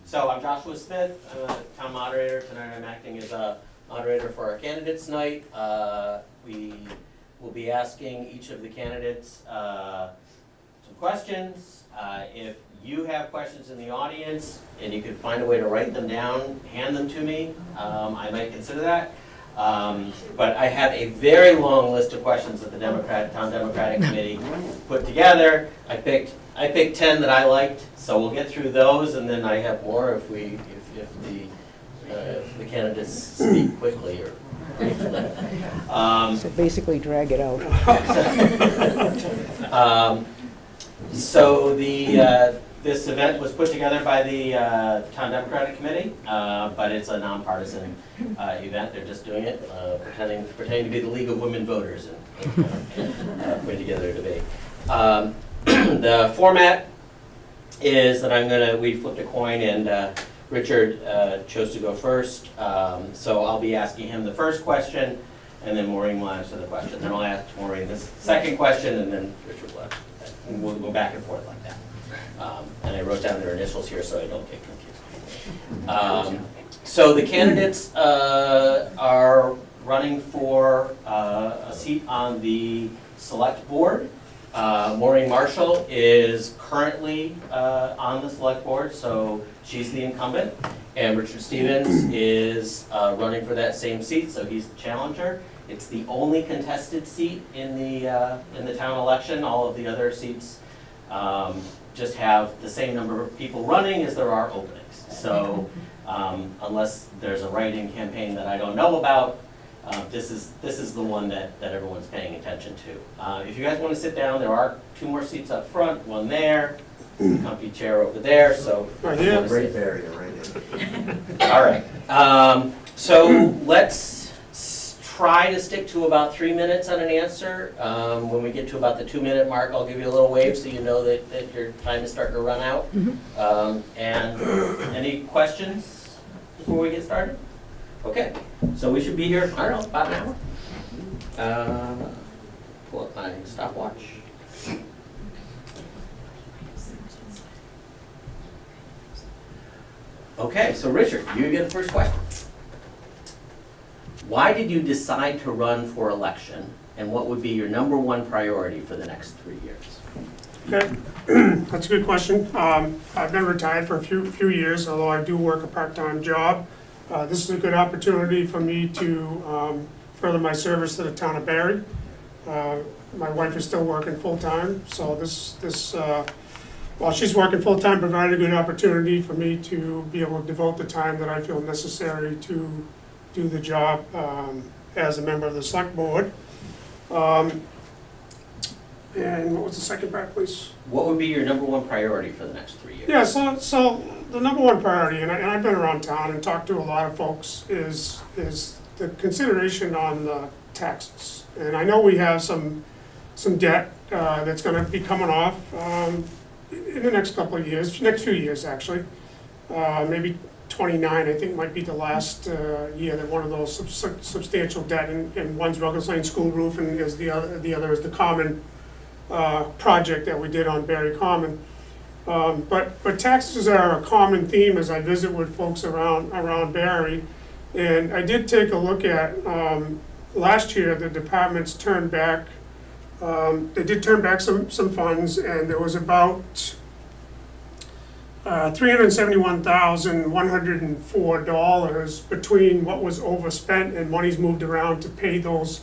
So I'm Joshua Smith, I'm a town moderator. Tonight I'm acting as a moderator for our candidates night. We will be asking each of the candidates some questions. If you have questions in the audience and you can find a way to write them down, hand them to me, I might consider that. But I have a very long list of questions that the Town Democratic Committee put together. I picked 10 that I liked, so we'll get through those, and then I have more if the candidates speak quickly or briefly. So basically drag it out. So this event was put together by the Town Democratic Committee, but it's a nonpartisan event. They're just doing it, pretending to be the League of Women Voters and putting together a debate. The format is that we flipped a coin and Richard chose to go first. So I'll be asking him the first question, and then Maureen will answer the question. Then I'll ask Maureen the second question, and then Richard will answer. And we'll go back and forth like that. And I wrote down their initials here so I don't get confused. So the candidates are running for a seat on the select board. Maureen Marshall is currently on the select board, so she's the incumbent. And Richard Stevens is running for that same seat, so he's the challenger. It's the only contested seat in the town election. All of the other seats just have the same number of people running as there are openings. So unless there's a write-in campaign that I don't know about, this is the one that everyone's paying attention to. If you guys want to sit down, there are 2 more seats up front, one there, comfy chair over there. So Great barrier right in. all right. So let's try to stick to about 3 minutes on an answer. When we get to about the 2-minute mark, I'll give you a little wave so you know that your time is starting to run out. And any questions before we get started? Okay, so we should be here, I don't know, about an hour. Pull up my stopwatch. Okay, so Richard, you get the first question. Why did you decide to run for election, and what would be your #1 priority for the next 3 years? Okay, that's a good question. I've been retired for a few years, although I do work a part-time job. This is a good opportunity for me to further my service to the town of Barre. My wife is still working full-time, so while she's working full-time, provided a good opportunity for me to be able to devote the time that I feel necessary to do the job as a member of the select board. And what was the second part, please? What would be your #1 priority for the next 3 years? Yeah, so the #1 priority, and I've been around town and talked to a lot of folks, is the consideration on the taxes. And I know we have some debt that's gonna be coming off in the next couple of years, next few years, actually. Maybe 29, I think, might be the last year that one of those substantial debt, and one's Ruggles Lane School roof, and the other is the common project that we did on Barre Common. But taxes are a common theme as I visit with folks around Barre. And I did take a look at, last year, the departments turned back, they did turn back some funds, and there was about $371,104 between what was overspent and monies moved around to pay those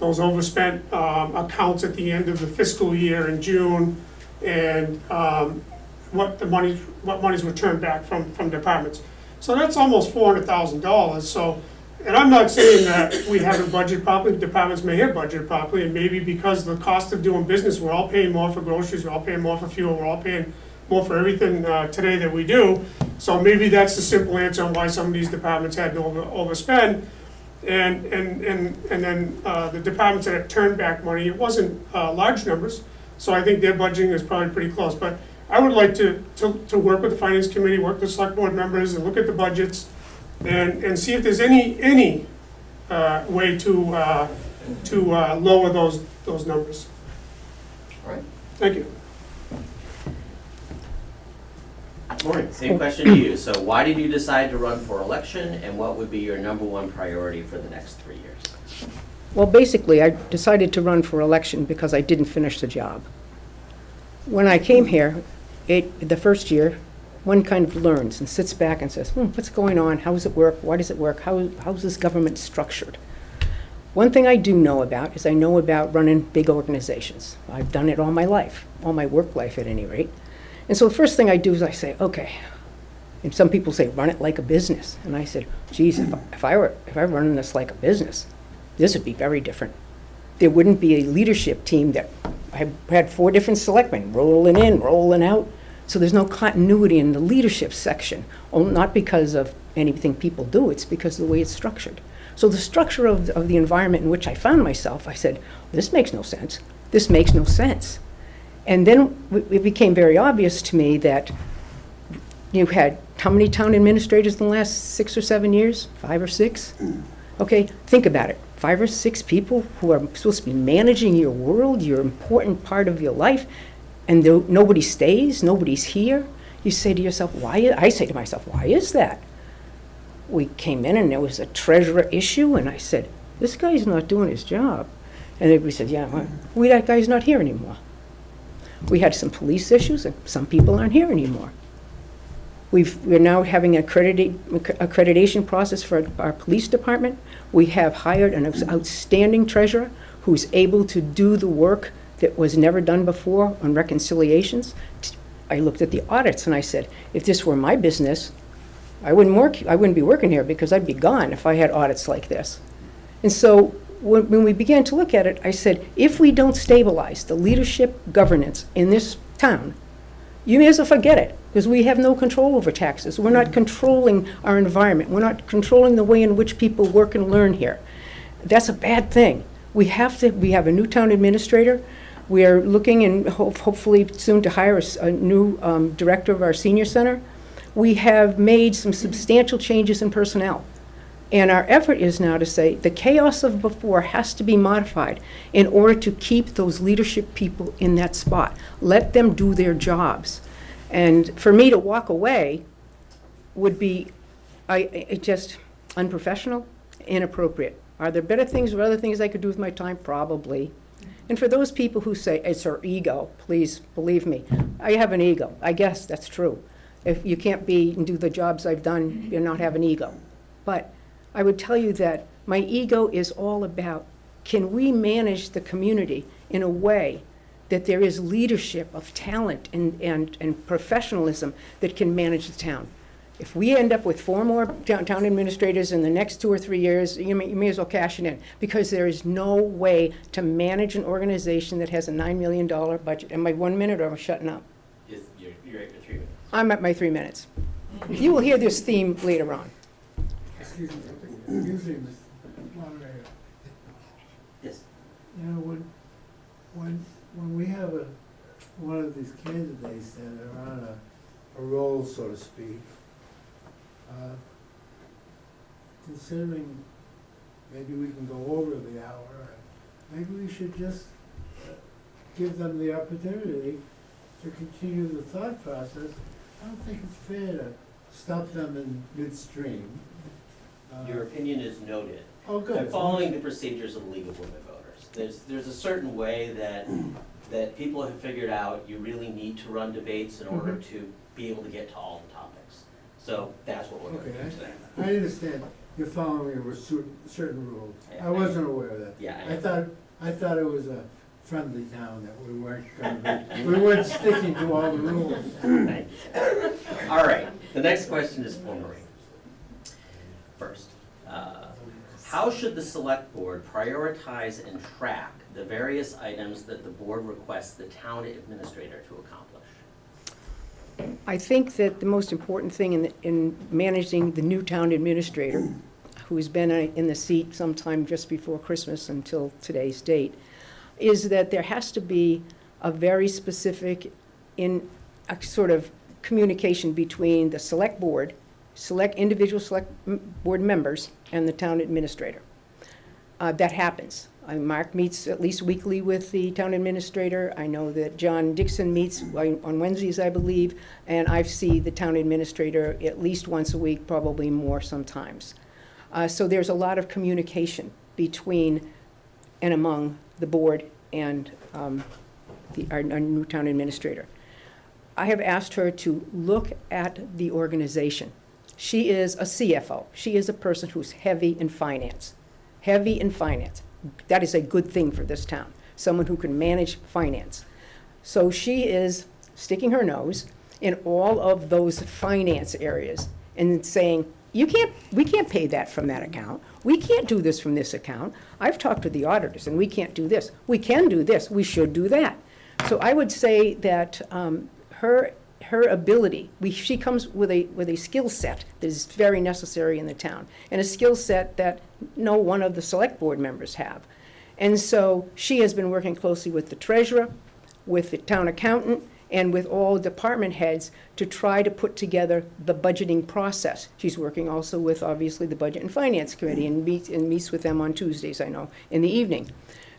overspent accounts at the end of the fiscal year in June, and what monies were turned back from departments. So that's almost $400,000. So, and I'm not saying that we haven't budgeted properly. Departments may have budgeted properly, and maybe because of the cost of doing business, we're all paying more for groceries, we're all paying more for fuel, we're all paying more for everything today that we do. So maybe that's the simple answer on why some of these departments had to overspend. And then the departments that had turned back money, it wasn't large numbers, so I think their budgeting is probably pretty close. But I would like to work with the finance committee, work with select board members, and look at the budgets, and see if there's any way to lower those numbers. All right. Thank you. Maureen, same question to you. So why did you decide to run for election, and what would be your number one priority for the next 3 years? Well, basically, I decided to run for election because I didn't finish the job. When I came here, the first year, one kind of learns and sits back and says, what's going on? How does it work? Why does it work? How's this government structured? One thing I do know about is I know about running big organizations. I've done it all my life, all my work life at any rate. And so the first thing I do is I say, okay, and some people say, run it like a business. And I said, geez, if I were running this like a business, this would be very different. There wouldn't be a leadership team that I had 4 different selectmen rolling in, rolling out. So there's no continuity in the leadership section, not because of anything people do, it's because of the way it's structured. So the structure of the environment in which I found myself, I said, this makes no sense. This makes no sense. And then it became very obvious to me that you had how many town administrators in the last 6 or 7 years? 5 or 6? Okay, think about it. 5 or 6 people who are supposed to be managing your world, your important part of your life, and nobody stays, nobody's here. You say to yourself, why? I say to myself, why is that? We came in and there was a treasurer issue, and I said, this guy's not doing his job. And everybody said, yeah, well, that guy's not here anymore. We had some police issues, and some people aren't here anymore. We're now having an accreditation process for our police department. We have hired an outstanding treasurer who's able to do the work that was never done before on reconciliations. I looked at the audits and I said, if this were my business, I wouldn't be working here because I'd be gone if I had audits like this. And so when we began to look at it, I said, if we don't stabilize the leadership governance in this town, you may as well forget it, because we have no control over taxes. We're not controlling our environment. We're not controlling the way in which people work and learn here. That's a bad thing. We have a new town administrator. We are looking and hopefully soon to hire a new director of our senior center. We have made some substantial changes in personnel. And our effort is now to say the chaos of before has to be modified in order to keep those leadership people in that spot. Let them do their jobs. And for me to walk away would be just unprofessional, inappropriate. Are there better things or other things I could do with my time? Probably. And for those people who say it's our ego, please believe me, I have an ego. I guess that's true. If you can't be and do the jobs I've done, you not have an ego. But I would tell you that my ego is all about, can we manage the community in a way that there is leadership of talent and professionalism that can manage the town? If we end up with 4 more town administrators in the next 2 or 3 years, you may as well cash it in, because there is no way to manage an organization that has a $9 million budget. Am I 1 minute or am I shutting up? You're at your 3 minutes. I'm at my 3 minutes. You will hear this theme later on. Excuse me, Mr. Moderator. Yes. You know, when we have one of these candidates that are on a roll, so to speak, considering maybe we can go over the hour, maybe we should just give them the opportunity to continue the thought process. I don't think it's fair to stop them in midstream. Your opinion is noted. Oh, good. I'm following the procedures of the League of Women Voters. There's a certain way that people have figured out you really need to run debates in order to be able to get to all the topics. So that's what we're going to do today. I understand you're following a certain rules. I wasn't aware of that. Yeah, I thought it was a friendly town that we weren't sticking to all the rules. Thank you. All right, the next question is for Marie. First, how should the select board prioritize and track the various items that the board requests the town administrator to accomplish? I think that the most important thing in managing the new town administrator, who's been in the seat sometime just before Christmas until today's date, is that there has to be a very specific sort of communication between the select board, individual select board members, and the town administrator. That happens. Mark meets at least weekly with the town administrator. I know that John Dixon meets on Wednesdays, I believe, and I see the town administrator at least once a week, probably more sometimes. So there's a lot of communication between and among the board and our new town administrator. I have asked her to look at the organization. She is a CFO. She is a person who's heavy in finance. Heavy in finance. That is a good thing for this town, someone who can manage finance. So she is sticking her nose in all of those finance areas and saying, we can't pay that from that account. We can't do this from this account. I've talked to the auditors and we can't do this. We can do this. We should do that. So I would say that her ability, she comes with a skill set that is very necessary in the town, and a skill set that no one of the select board members have. And so she has been working closely with the treasurer, with the town accountant, and with all department heads to try to put together the budgeting process. She's working also with, obviously, the Budget and Finance Committee and meets with them on Tuesdays, I know, in the evening.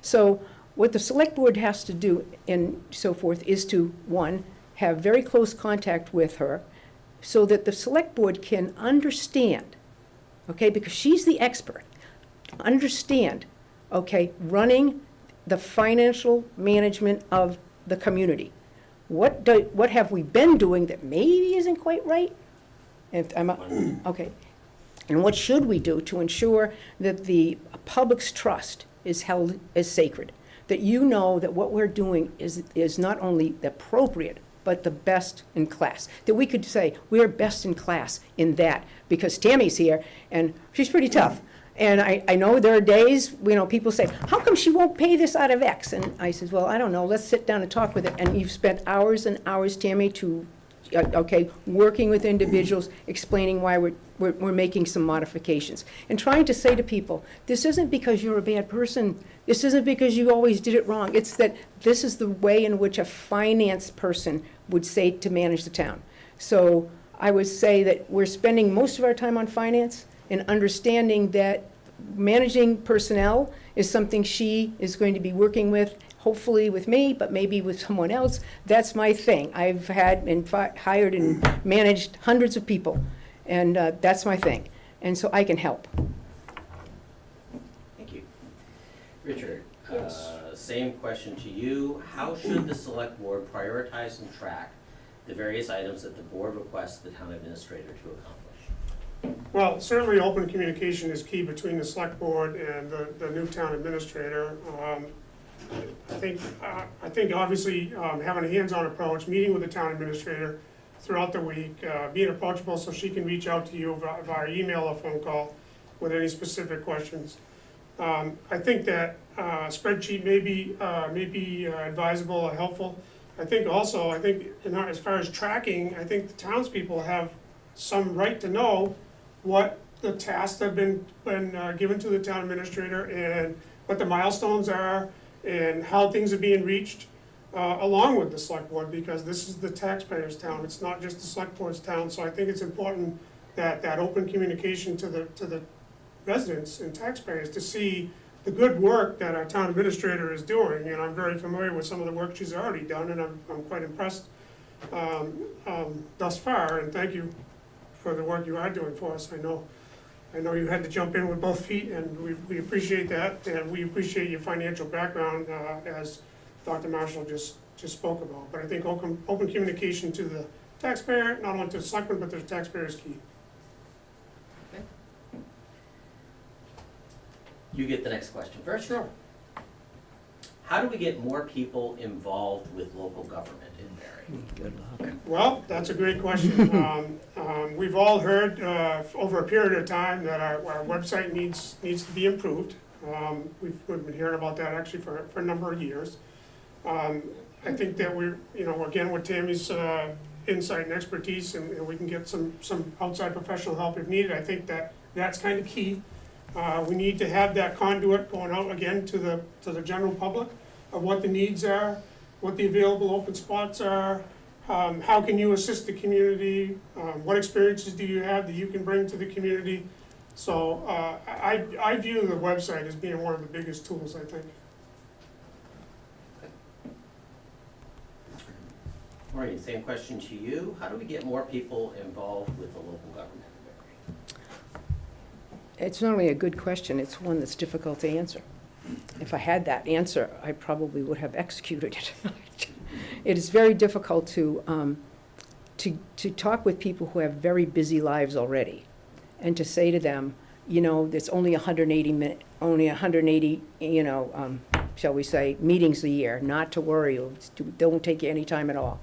So what the select board has to do and so forth is to, one, have very close contact with her so that the select board can understand, okay, because she's the expert, understand, okay, running the financial management of the community. What have we been doing that maybe isn't quite right? Okay. And what should we do to ensure that the public's trust is held as sacred? That you know that what we're doing is not only appropriate, but the best in class. That we could say, we're best in class in that, because Tammy's here, and she's pretty tough. And I know there are days, people say, how come she won't pay this out of X? And I said, well, I don't know, let's sit down and talk with it. And you've spent hours and hours, Tammy, working with individuals, explaining why we're making some modifications. And trying to say to people, this isn't because you're a bad person. This isn't because you always did it wrong. It's that this is the way in which a finance person would say to manage the town. So I would say that we're spending most of our time on finance and understanding that managing personnel is something she is going to be working with, hopefully with me, but maybe with someone else. That's my thing. I've had and hired and managed hundreds of people, and that's my thing. And so I can help. Thank you. Richard, Yes. same question to you. How should the select board prioritize and track the various items that the board requests the town administrator to accomplish? Well, certainly open communication is key between the select board and the new town administrator. I think obviously having a hands-on approach, meeting with the town administrator throughout the week, being approachable so she can reach out to you via email or phone call with any specific questions. I think that spreadsheet may be advisable or helpful. I think as far as tracking, I think the townspeople have some right to know what the tasks have been given to the town administrator and what the milestones are and how things are being reached along with the select board, because this is the taxpayers' town. It's not just the select board's town. So I think it's important that open communication to the residents and taxpayers to see the good work that our town administrator is doing. And I'm very familiar with some of the work she's already done, and I'm quite impressed thus far. And thank you for the work you are doing for us. I know you had to jump in with both feet, and we appreciate that, and we appreciate your financial background, as Dr. Marshall just spoke about. But I think open communication to the taxpayer, not only to the selectmen, but to the taxpayer is key. You get the next question first. Sure. How do we get more people involved with local government in Barre? Good luck. Well, that's a great question. We've all heard over a period of time that our website needs to be improved. We've been hearing about that actually for a number of years. I think that we're, again, with Tammy's insight and expertise, and we can get some outside professional help if needed. I think that's kind of key. We need to have that conduit going out again to the general public of what the needs are, what the available open spots are, how can you assist the community, what experiences do you have that you can bring to the community. So I view the website as being one of the biggest tools, I think. Maureen, same question to you. How do we get more people involved with the local government? It's not only a good question, it's one that's difficult to answer. If I had that answer, I probably would have executed it. It is very difficult to talk with people who have very busy lives already, and to say to them, you know, there's only 180, shall we say, meetings a year, not to worry, don't take any time at all.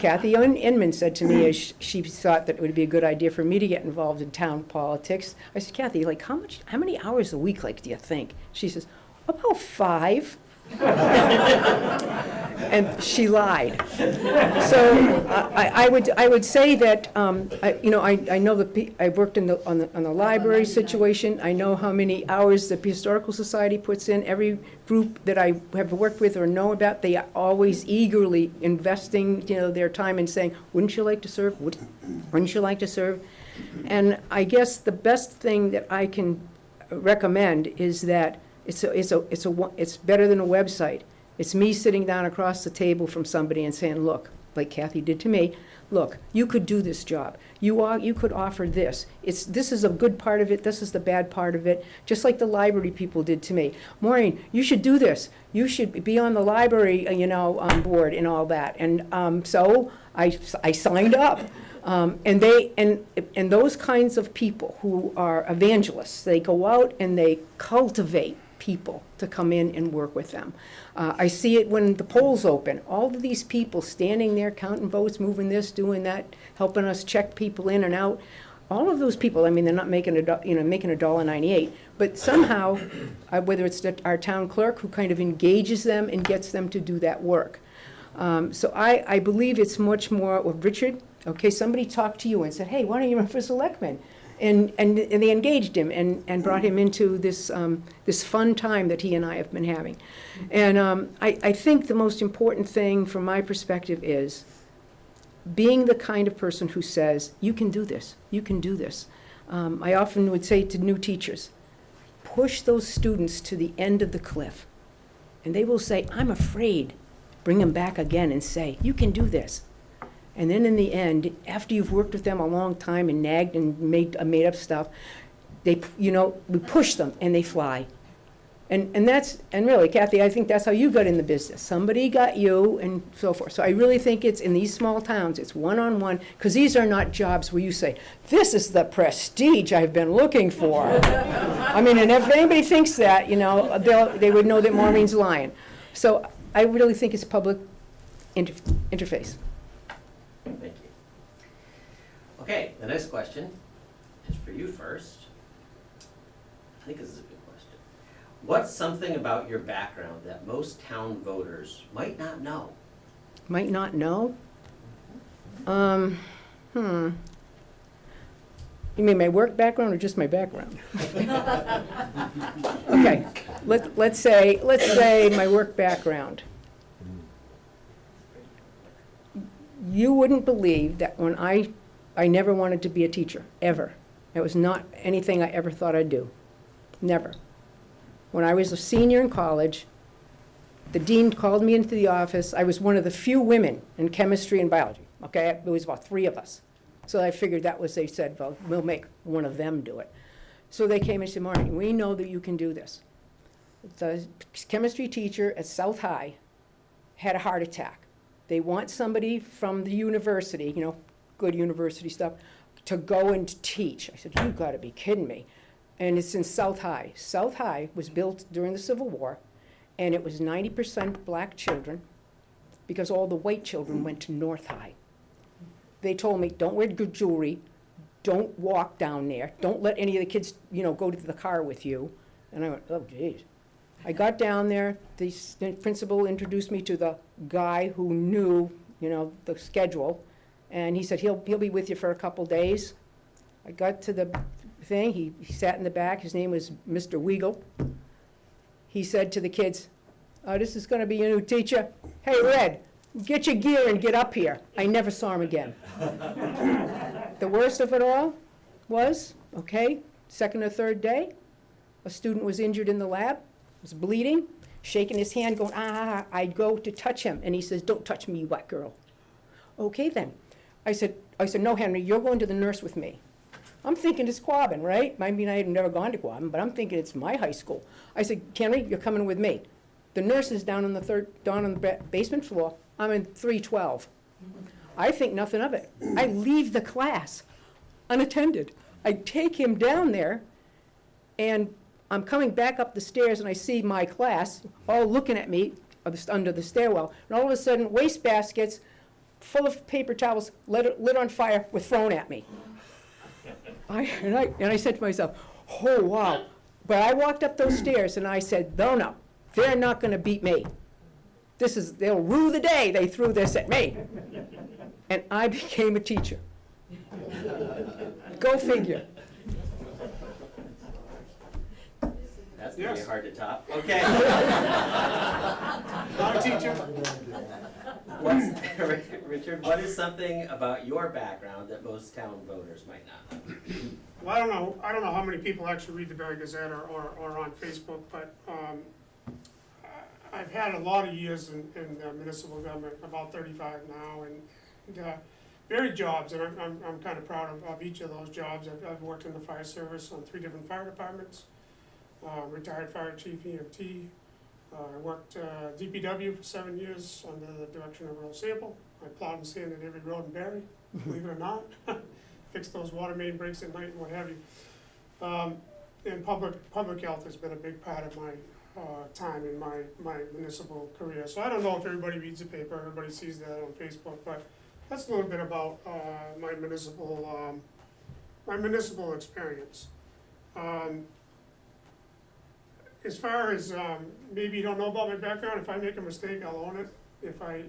Kathy Inman said to me, as she thought that it would be a good idea for me to get involved in town politics. I said, Kathy, like, how many hours a week, like, do you think? She says, about 5. And she lied. So I would say that, I know I've worked on the library situation. I know how many hours the Historical Society puts in. Every group that I have worked with or know about, they are always eagerly investing, their time and saying, wouldn't you like to serve? Wouldn't you like to serve? And I guess the best thing that I can recommend is that it's better than a website. It's me sitting down across the table from somebody and saying, look, like Kathy did to me, look, you could do this job. You could offer this. This is a good part of it. This is the bad part of it. Just like the library people did to me. Maureen, you should do this. You should be on the library, on board and all that. And so I signed up. And those kinds of people who are evangelists, they go out and they cultivate people to come in and work with them. I see it when the polls open. All of these people standing there, counting votes, moving this, doing that, helping us check people in and out. All of those people, I mean, they're not making $1.98, but somehow, whether it's our town clerk who kind of engages them and gets them to do that work. So I believe it's much more of Richard. Okay, somebody talked to you and said, hey, why don't you run for selectman? And they engaged him and brought him into this fun time that he and I have been having. And I think the most important thing from my perspective is being the kind of person who says, you can do this, you can do this. I often would say to new teachers, push those students to the end of the cliff. And they will say, I'm afraid. Bring them back again and say, you can do this. And then in the end, after you've worked with them a long time and nagged and made up stuff, we push them and they fly. And really, Kathy, I think that's how you got in the business. Somebody got you and so forth. So I really think it's in these small towns, it's one-on-one, because these are not jobs where you say, this is the prestige I've been looking for. I mean, and if anybody thinks that, they would know that Maureen's lying. So I really think it's public interface. Thank you. Okay, the next question is for you first. I think this is a good question. What's something about your background that most town voters might not know? Might not know? You mean my work background or just my background? Okay, let's say my work background. You wouldn't believe that when I never wanted to be a teacher, ever. It was not anything I ever thought I'd do. Never. When I was a senior in college, the dean called me into the office. I was one of the few women in chemistry and biology, okay? There was about 3 of us. So I figured they said, well, we'll make one of them do it. So they came and said, Maureen, we know that you can do this. The chemistry teacher at South High had a heart attack. They want somebody from the university, good university stuff, to go and teach. I said, you've got to be kidding me. And it's in South High. South High was built during the Civil War, and it was 90% black children because all the white children went to North High. They told me, don't wear good jewelry, don't walk down there, don't let any of the kids, go to the car with you. And I went, oh, geez. I got down there, the principal introduced me to the guy who knew, the schedule, and he said, he'll be with you for a couple days. I got to the thing, he sat in the back, his name was Mr. Weigel. He said to the kids, this is gonna be your new teacher. Hey, Red, get your gear and get up here. I never saw him again. The worst of it all, was, okay, second or third day, a student was injured in the lab, was bleeding, shaking his hand, going, ah, I'd go to touch him, and he says, don't touch me, you white girl. Okay then. I said, no, Henry, you're going to the nurse with me. I'm thinking it's Quabbin, right? I mean, I had never gone to Quabbin, but I'm thinking it's my high school. I said, Henry, you're coming with me. The nurse is down on the basement floor. I'm in 312. I think nothing of it. I leave the class unattended. I take him down there, and I'm coming back up the stairs, and I see my class all looking at me under the stairwell. And all of a sudden, waste baskets full of paper towels lit on fire were thrown at me. And I said to myself, oh, wow. But I walked up those stairs, and I said, no, they're not going to beat me. They'll rue the day they threw this at me. And I became a teacher. Go figure. That's gonna be Yes. hard to top. Okay. Not a teacher. Richard, what is something about your background that most town voters might not know? Well, I don't know how many people actually read the Barre Gazette or on Facebook, but I've had a lot of years in municipal government, about 35 now, and varied jobs, and I'm kind of proud of each of those jobs. I've worked in the fire service on 3 different fire departments, retired fire chief EMT. I worked DPW for 7 years under the direction of Earl Sample. I plowed and sanded every road in Barre, believe it or not. Fixed those water main breaks at night and what have you. And public health has been a big part of my time in my municipal career. So I don't know if everybody reads the paper, everybody sees that on Facebook, but that's a little bit about my municipal experience. As far as maybe you don't know about my background, if I make a mistake, I'll own it. If I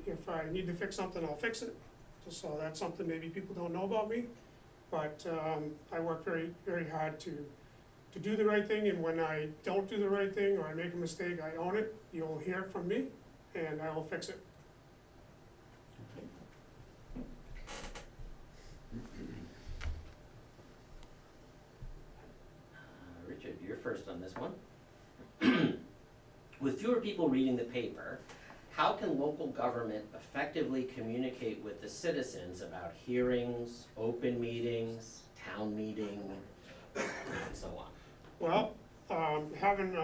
need to fix something, I'll fix it. So that's something maybe people don't know about me. But I work very, very hard to do the right thing, and when I don't do the right thing or I make a mistake, I own it. You'll hear it from me, and I will fix it. Richard, you're first on this one. With fewer people reading the paper, how can local government effectively communicate with the citizens about hearings, open meetings, town meeting, and so on? Well, having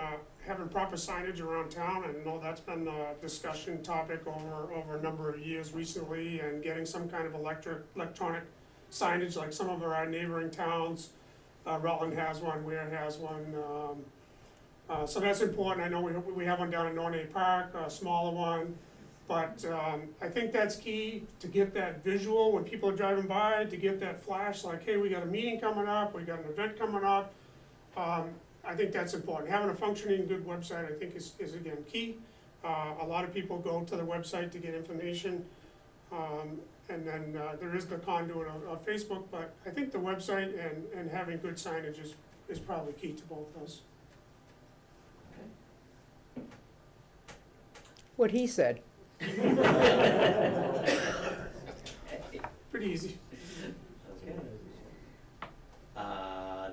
proper signage around town, and I know that's been a discussion topic over a number of years recently, and getting some kind of electronic signage like some of our neighboring towns. Rutland has one, Ware has one. So that's important. I know we have one down in Nornay Park, a smaller one. But I think that's key to get that visual when people are driving by, to get that flash like, hey, we got a meeting coming up, we got an event coming up. I think that's important. Having a functioning, good website, I think is again key. A lot of people go to the website to get information. And then there is the conduit of Facebook, but I think the website and having good signage is probably key to both of those. What he said. Pretty easy. Okay.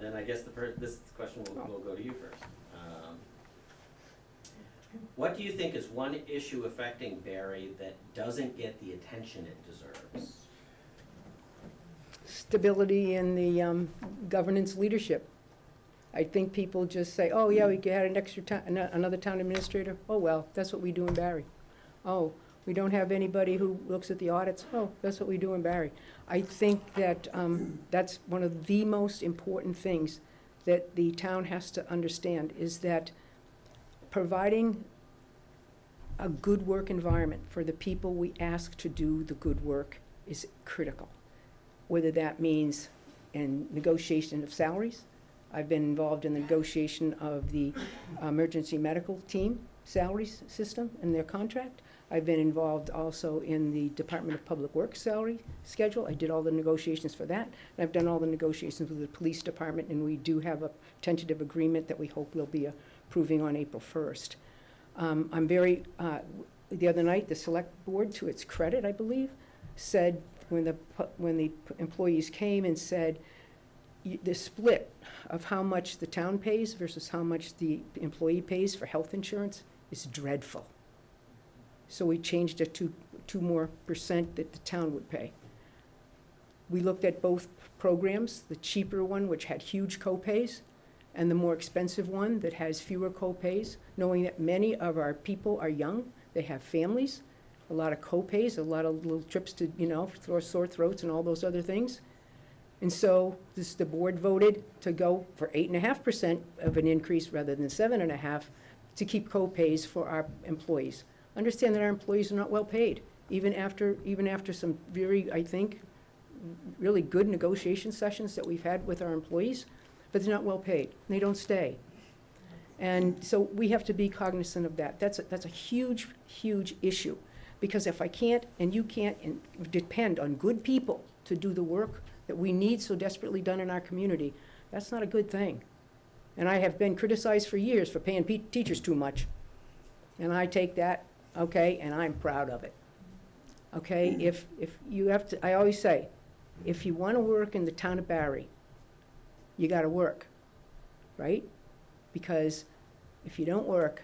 Then I guess this question will go to you first. What do you think is one issue affecting Barre that doesn't get the attention it deserves? Stability in the governance leadership. I think people just say, oh, yeah, we had an extra another town administrator. Oh, well, that's what we do in Barre. Oh, we don't have anybody who looks at the audits. Oh, that's what we do in Barre. I think that that's one of the most important things that the town has to understand, is that providing a good work environment for the people we ask to do the good work is critical. Whether that means in negotiation of salaries. I've been involved in the negotiation of the emergency medical team salaries system and their contract. I've been involved also in the Department of Public Works salary schedule. I did all the negotiations for that. And I've done all the negotiations with the police department, and we do have a tentative agreement that we hope we'll be approving on April 1st. I'm very, the other night, the select board, to its credit, I believe, said when the employees came and said, the split of how much the town pays versus how much the employee pays for health insurance is dreadful. So we changed it to 2% that the town would pay. We looked at both programs, the cheaper one, which had huge co-pays, and the more expensive one that has fewer co-pays, knowing that many of our people are young, they have families, a lot of co-pays, a lot of little trips to, sore throats and all those other things. And so the board voted to go for 8.5% of an increase rather than 7.5% to keep co-pays for our employees. Understand that our employees are not well paid, even after some very, I think, really good negotiation sessions that we've had with our employees, but they're not well paid. They don't stay. And so we have to be cognizant of that. That's a huge, huge issue. Because if I can't and you can't and depend on good people to do the work that we need so desperately done in our community, that's not a good thing. And I have been criticized for years for paying teachers too much. And I take that, okay, and I'm proud of it. Okay, if you have to, I always say, if you want to work in the town of Barre, you got to work, right? Because if you don't work,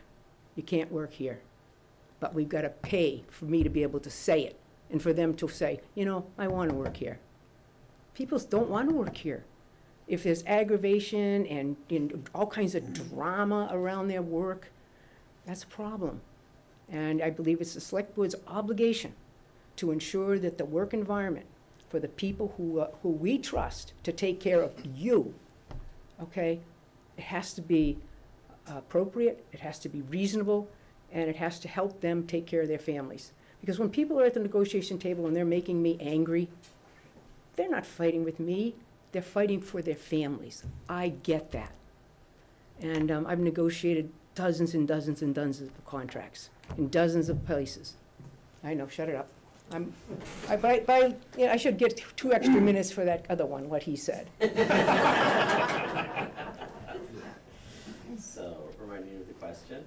you can't work here. But we've got to pay for me to be able to say it and for them to say, I want to work here. People don't want to work here. If there's aggravation and all kinds of drama around their work, that's a problem. And I believe it's the select board's obligation to ensure that the work environment for the people who we trust to take care of you, okay, it has to be appropriate, it has to be reasonable, and it has to help them take care of their families. Because when people are at the negotiation table and they're making me angry, they're not fighting with me, they're fighting for their families. I get that. And I've negotiated dozens and dozens and dozens of contracts in dozens of places. I know, shut it up. I should get 2 extra minutes for that other one, what he said. So, reminding you of the question,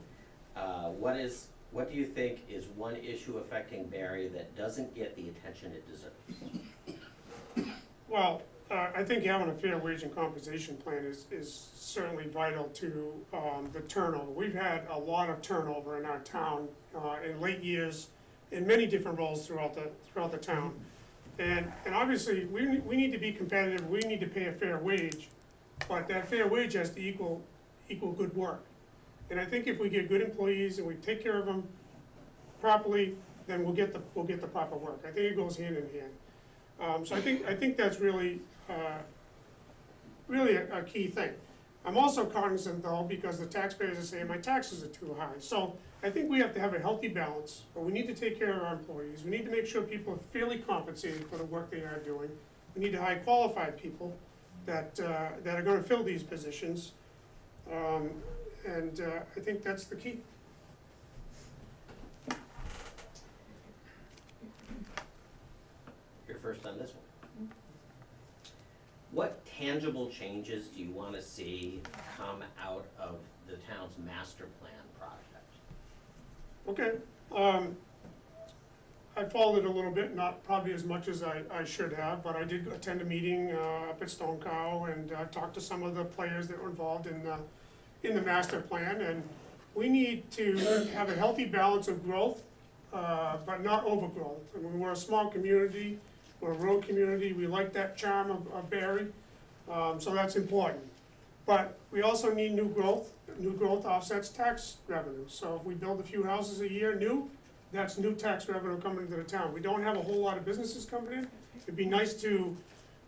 what do you think is one issue affecting Barre that doesn't get the attention it deserves? Well, I think having a fair wage and compensation plan is certainly vital to the turnover. We've had a lot of turnover in our town in late years in many different roles throughout the town. And obviously, we need to be competitive, we need to pay a fair wage, but that fair wage has to equal good work. And I think if we get good employees and we take care of them properly, then we'll get the proper work. I think it goes hand in hand. So I think that's really a key thing. I'm also cognizant though, because the taxpayers are saying my taxes are too high. So I think we have to have a healthy balance, but we need to take care of our employees. We need to make sure people are fairly compensated for the work they are doing. We need to hire qualified people that are going to fill these positions. And I think that's the key. You're first on this one. What tangible changes do you want to see come out of the town's master plan project? Okay. I followed it a little bit, not probably as much as I should have, but I did attend a meeting up at Stone Cow and talked to some of the players that were involved in the master plan. And we need to have a healthy balance of growth, but not overgrowth. I mean, we're a small community, we're a rural community, we like that charm of Barre, so that's important. But we also need new growth. New growth offsets tax revenue. So if we build a few houses a year new, that's new tax revenue coming into the town. We don't have a whole lot of businesses coming in. It'd be nice to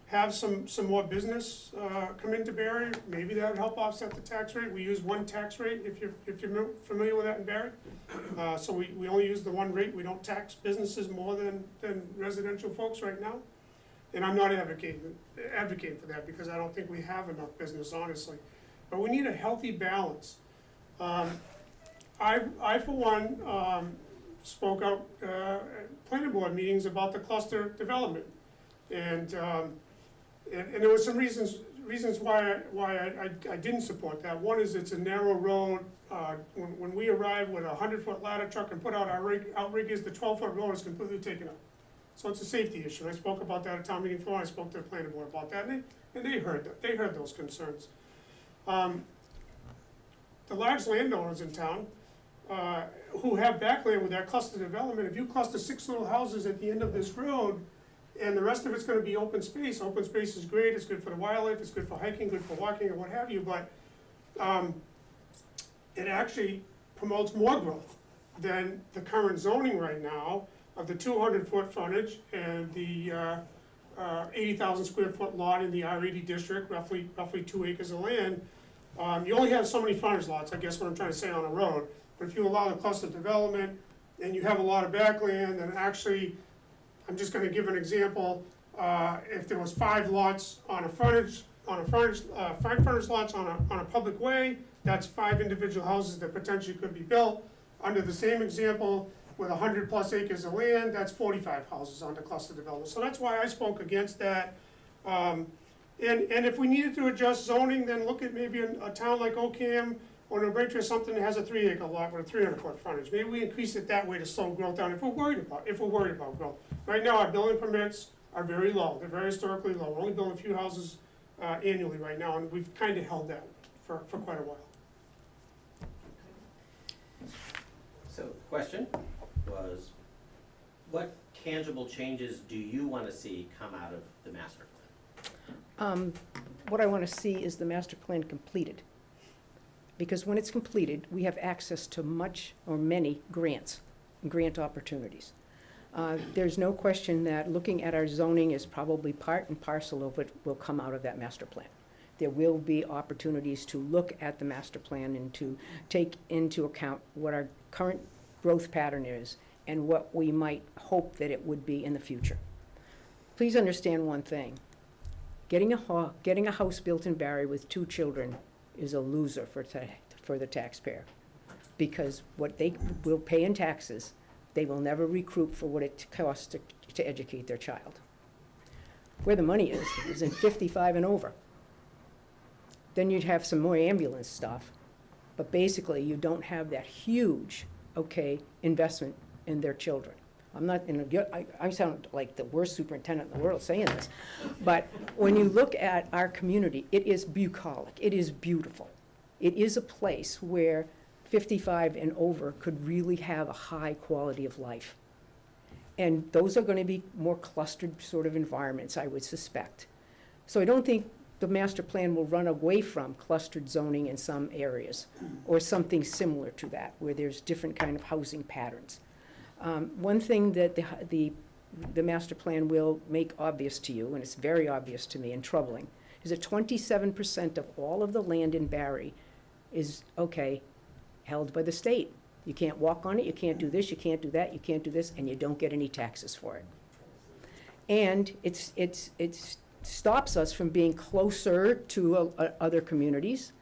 have some more business come into Barre. Maybe that would help offset the tax rate. We use one tax rate, if you're familiar with that in Barre. So we only use the one rate. We don't tax businesses more than residential folks right now. And I'm not advocating for that because I don't think we have enough business, honestly. But we need a healthy balance. I for one, spoke out at planning board meetings about the cluster development. And there were some reasons why I didn't support that. One is it's a narrow road. When we arrive with a 100-foot ladder truck and put out our outriggers, the 12-foot road is completely taken up. So it's a safety issue. I spoke about that at town meeting floor, I spoke to the planning board about that, and they heard that, they heard those concerns. The large landowners in town, who have backland with that cluster development, if you cluster 6 little houses at the end of this road, and the rest of it's gonna be open space is great, it's good for the wildlife, it's good for hiking, good for walking, and what have you, but, it actually promotes more growth than the current zoning right now of the 200-foot frontage and the 80,000 square foot lot in the R80 district, roughly 2 acres of land. You only have so many frontage lots, I guess what I'm trying to say, on a road. But if you allow the cluster development and you have a lot of backland, then actually, I'm just gonna give an example. If there was 5 lots on a frontage, 5 frontage lots on a public way, that's 5 individual houses that potentially could be built. Under the same example, with 100+ acres of land, that's 45 houses on the cluster development. So that's why I spoke against that. And if we needed to adjust zoning, then look at maybe a town like Ocam or New Braintree or something that has a 3-acre lot with a 300-foot frontage. Maybe we increase it that way to slow growth down if we're worried about growth. Right now, our building permits are very low. They're very historically low. We're only building a few houses annually right now, and we've kind of held that for quite a while. So the question was, what tangible changes do you want to see come out of the master plan? What I want to see is the master plan completed. Because when it's completed, we have access to much or many grants, and grant opportunities. There's no question that looking at our zoning is probably part and parcel of what will come out of that master plan. There will be opportunities to look at the master plan and to take into account what our current growth pattern is and what we might hope that it would be in the future. Please understand one thing. Getting a house built in Barre with 2 children is a loser for the taxpayer. Because what they will pay in taxes, they will never recoup for what it costs to educate their child. Where the money is in 55 and over. Then you'd have some more ambulance stuff, but basically you don't have that huge, investment in their children. I sound like the worst superintendent in the world saying this, but when you look at our community, it is bucolic, it is beautiful. It is a place where 55 and over could really have a high quality of life. And those are going to be more clustered sort of environments, I would suspect. So I don't think the master plan will run away from clustered zoning in some areas, or something similar to that, where there's different kind of housing patterns. One thing that the master plan will make obvious to you, and it's very obvious to me and troubling, is that 27% of all of the land in Barre is, held by the state. You can't walk on it, you can't do this, you can't do that, you can't do this, and you don't get any taxes for it. And it's stops us from being closer to other communities.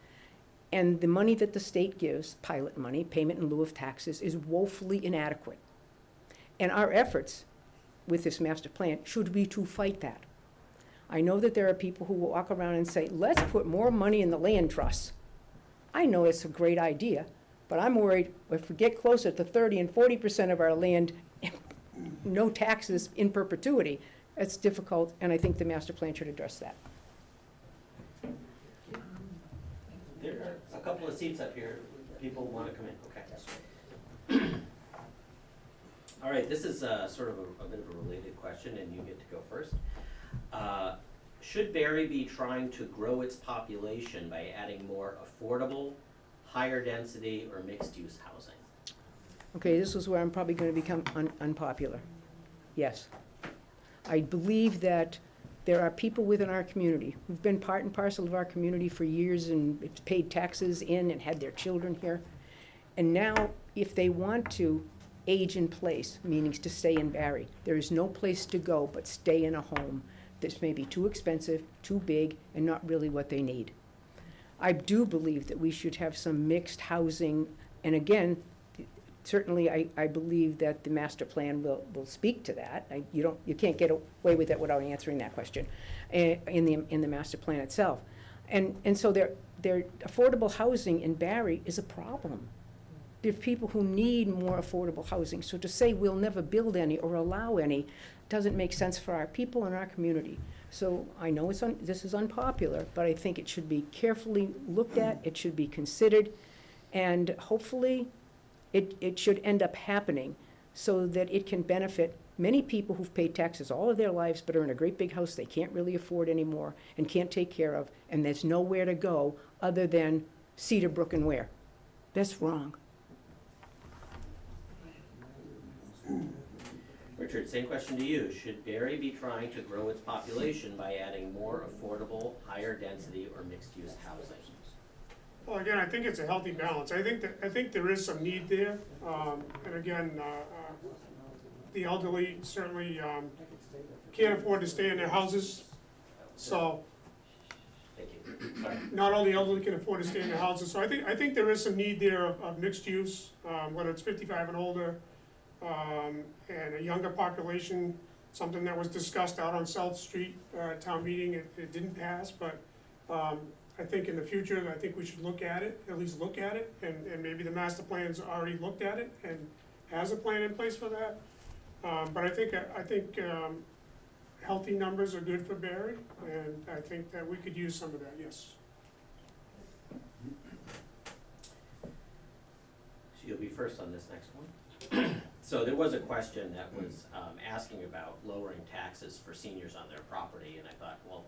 And the money that the state gives, pilot money, payment in lieu of taxes, is woefully inadequate. And our efforts with this master plan should be to fight that. I know that there are people who will walk around and say, let's put more money in the land trusts. I know it's a great idea, but I'm worried if we get closer to 30 and 40% of our land, no taxes in perpetuity, it's difficult, and I think the master plan should address that. There are a couple of seats up here. People want to come in. Okay. All right, this is sort of a bit of a related question, and you get to go first. Should Barre be trying to grow its population by adding more affordable, higher density, or mixed-use housing? Okay, this is where I'm probably going to become unpopular. Yes. I believe that there are people within our community who've been part and parcel of our community for years and paid taxes in and had their children here. And now, if they want to age in place, meaning to stay in Barre, there is no place to go but stay in a home that's maybe too expensive, too big, and not really what they need. I do believe that we should have some mixed housing, and again, certainly I believe that the master plan will speak to that. You can't get away with it without answering that question in the master plan itself. And so their affordable housing in Barre is a problem There's people who need more affordable housing. So to say we'll never build any or allow any doesn't make sense for our people and our community. So I know this is unpopular, but I think it should be carefully looked at, it should be considered, and hopefully it should end up happening so that it can benefit many people who've paid taxes all of their lives but are in a great big house they can't really afford anymore and can't take care of, and there's nowhere to go other than Cedar Brook and Ware. That's wrong. Richard, same question to you. Should Barre be trying to grow its population by adding more affordable, higher density, or mixed-use housing? Well, again, I think it's a healthy balance. I think there is some need there. And again, the elderly certainly can't afford to stay in their houses. So Thank you. Sorry. not all the elderly can afford to stay in their houses. So I think there is some need there of mixed use, whether it's 55 and older, and a younger population, something that was discussed out on South Street, town meeting. It didn't pass, but I think in the future, I think we should look at it, at least look at it, and maybe the master plan's already looked at it and has a plan in place for that. But I think healthy numbers are good for Barre, and I think that we could use some of that, yes. So you'll be first on this next one. So there was a question that was asking about lowering taxes for seniors on their property, and I thought, well,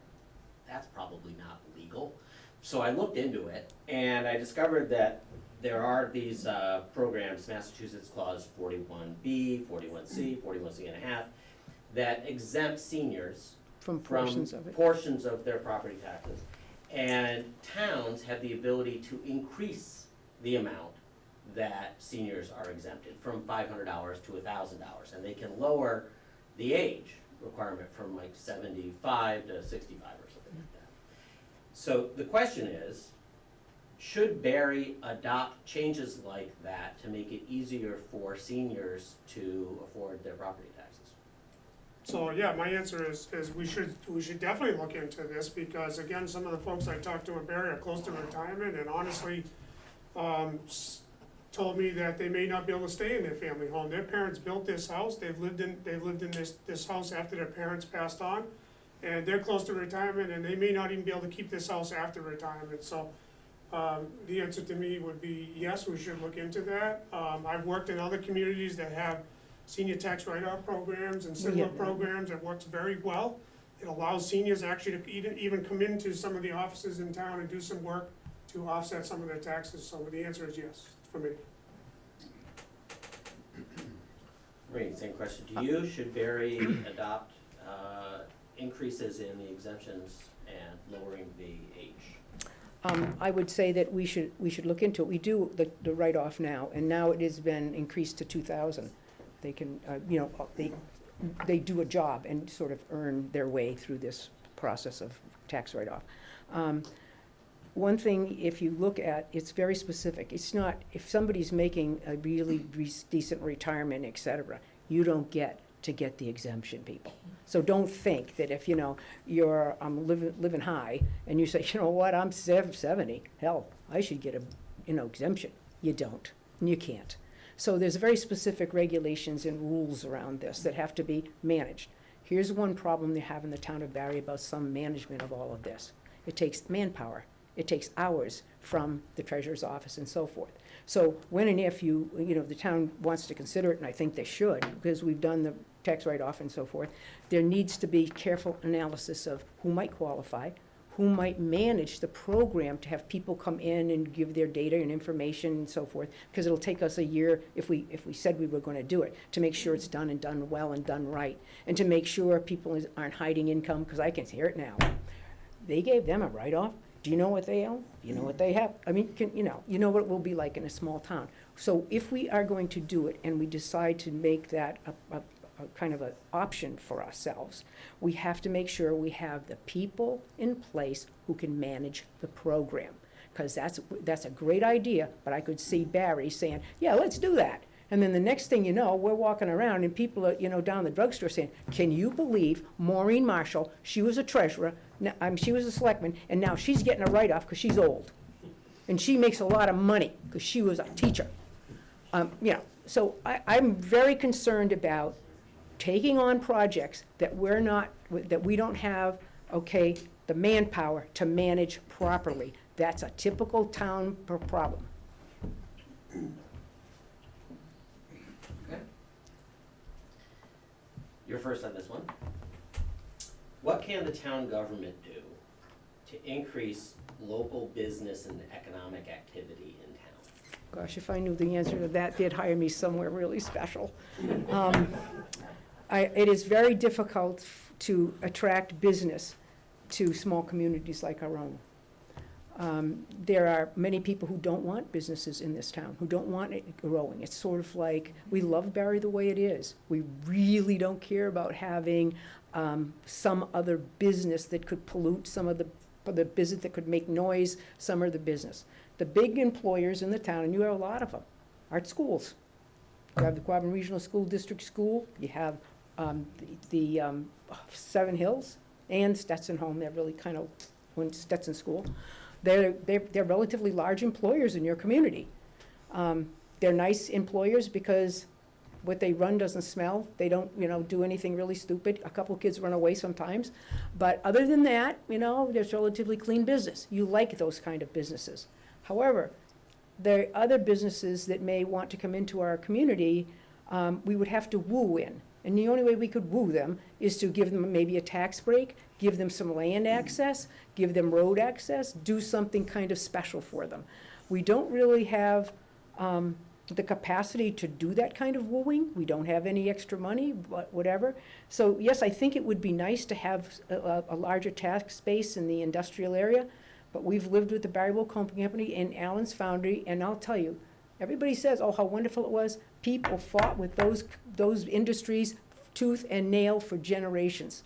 that's probably not legal. So I looked into it, and I discovered that there are these programs, Massachusetts Clause 41B, 41C, 41C and a half, that exempt seniors From portions of it. portions of their property taxes. And towns have the ability to increase the amount that seniors are exempted from $500 to $1,000. And they can lower the age requirement from like 75 to 65 or something like that. So the question is, should Barre adopt changes like that to make it easier for seniors to afford their property taxes? So, yeah, my answer is we should definitely look into this, because again, some of the folks I talked to in Barre are close to retirement, and honestly, told me that they may not be able to stay in their family home. Their parents built this house, they've lived in this house after their parents passed on, and they're close to retirement, and they may not even be able to keep this house after retirement. So the answer to me would be yes, we should look into that. I've worked in other communities that have senior tax write-off programs and similar programs. It works very well. It allows seniors actually to even come into some of the offices in town and do some work to offset some of their taxes. So the answer is yes, for me. Maureen, same question to you. Should Barre adopt increases in the exemptions and lowering the age? I would say that we should look into it. We do the write-off now, and now it has been increased to 2,000. They can, they do a job and sort of earn their way through this process of tax write-off. One thing, if you look at, it's very specific. It's not, if somebody's making a really decent retirement, et cetera, you don't get to get the exemption, people. So don't think that if, you're living high and you say, you know what, I'm 70, hell, I should get a, exemption. You don't, and you can't. So there's very specific regulations and rules around this that have to be managed. Here's one problem they have in the town of Barre about some management of all of this. It takes manpower. It takes hours from the treasurer's office and so forth. So when and if the town wants to consider it, and I think they should, because we've done the tax write-off and so forth, there needs to be careful analysis of who might qualify, who might manage the program to have people come in and give their data and information and so forth, because it'll take us a year, if we said we were going to do it, to make sure it's done and done well and done right, and to make sure people aren't hiding income, because I can hear it now. They gave them a write-off. Do you know what they own? Do you know what they have? I mean, you know what it will be like in a small town. So if we are going to do it and we decide to make that a kind of an option for ourselves, we have to make sure we have the people in place who can manage the program. Because that's a great idea, but I could see Barre saying, yeah, let's do that. And then the next thing you know, we're walking around and people are, down the drugstore saying, can you believe Maureen Marshall, she was a treasurer, she was a selectman, and now she's getting a write-off because she's old. And she makes a lot of money because she was a teacher. So I'm very concerned about taking on projects that that we don't have, okay, the manpower to manage properly. That's a typical town problem. Okay. You're first on this one. What can the town government do to increase local business and economic activity in town? Gosh, if I knew the answer to that, they'd hire me somewhere really special. It is very difficult to attract business to small communities like our own. There are many people who don't want businesses in this town, who don't want it growing. It's sort of like, we love Barre the way it is. We really don't care about having some other business that could pollute, some of the business that could make noise, some of the business. The big employers in the town, and you have a lot of them, are schools. You have the Quabbin Regional School District School, you have the Seven Hills and Stetson Home, they're really kind of, when Stetson School. They're relatively large employers in your community. They're nice employers because what they run doesn't smell. They don't, do anything really stupid. A couple kids run away sometimes. But other than that, there's relatively clean business. You like those kind of businesses. However, there are other businesses that may want to come into our community, we would have to woo in. And the only way we could woo them is to give them maybe a tax break, give them some land access, give them road access, do something kind of special for them. We don't really have the capacity to do that kind of wooing. We don't have any extra money, but whatever. So yes, I think it would be nice to have a larger tax base in the industrial area, but we've lived with the Barre Wool Company and Allen's Foundry, and I'll tell you, everybody says, oh, how wonderful it was. People fought with those industries tooth and nail for generations.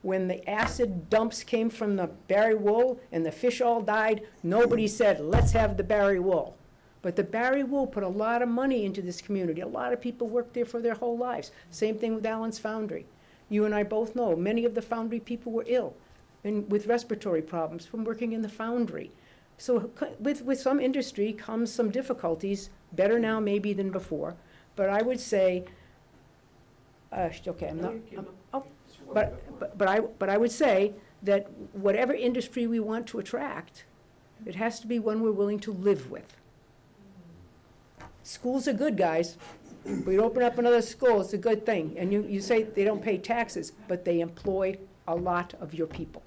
When the acid dumps came from the Barre wool and the fish all died, nobody said, let's have the Barre wool. But the Barre wool put a lot of money into this community. A lot of people worked there for their whole lives. Same thing with Allen's Foundry. You and I both know many of the foundry people were ill and with respiratory problems from working in the foundry. So with some industry comes some difficulties, better now maybe than before. But I would say, okay, but I would say that whatever industry we want to attract, it has to be one we're willing to live with. Schools are good, guys. We open up another school, it's a good thing. And you say they don't pay taxes, but they employ a lot of your people.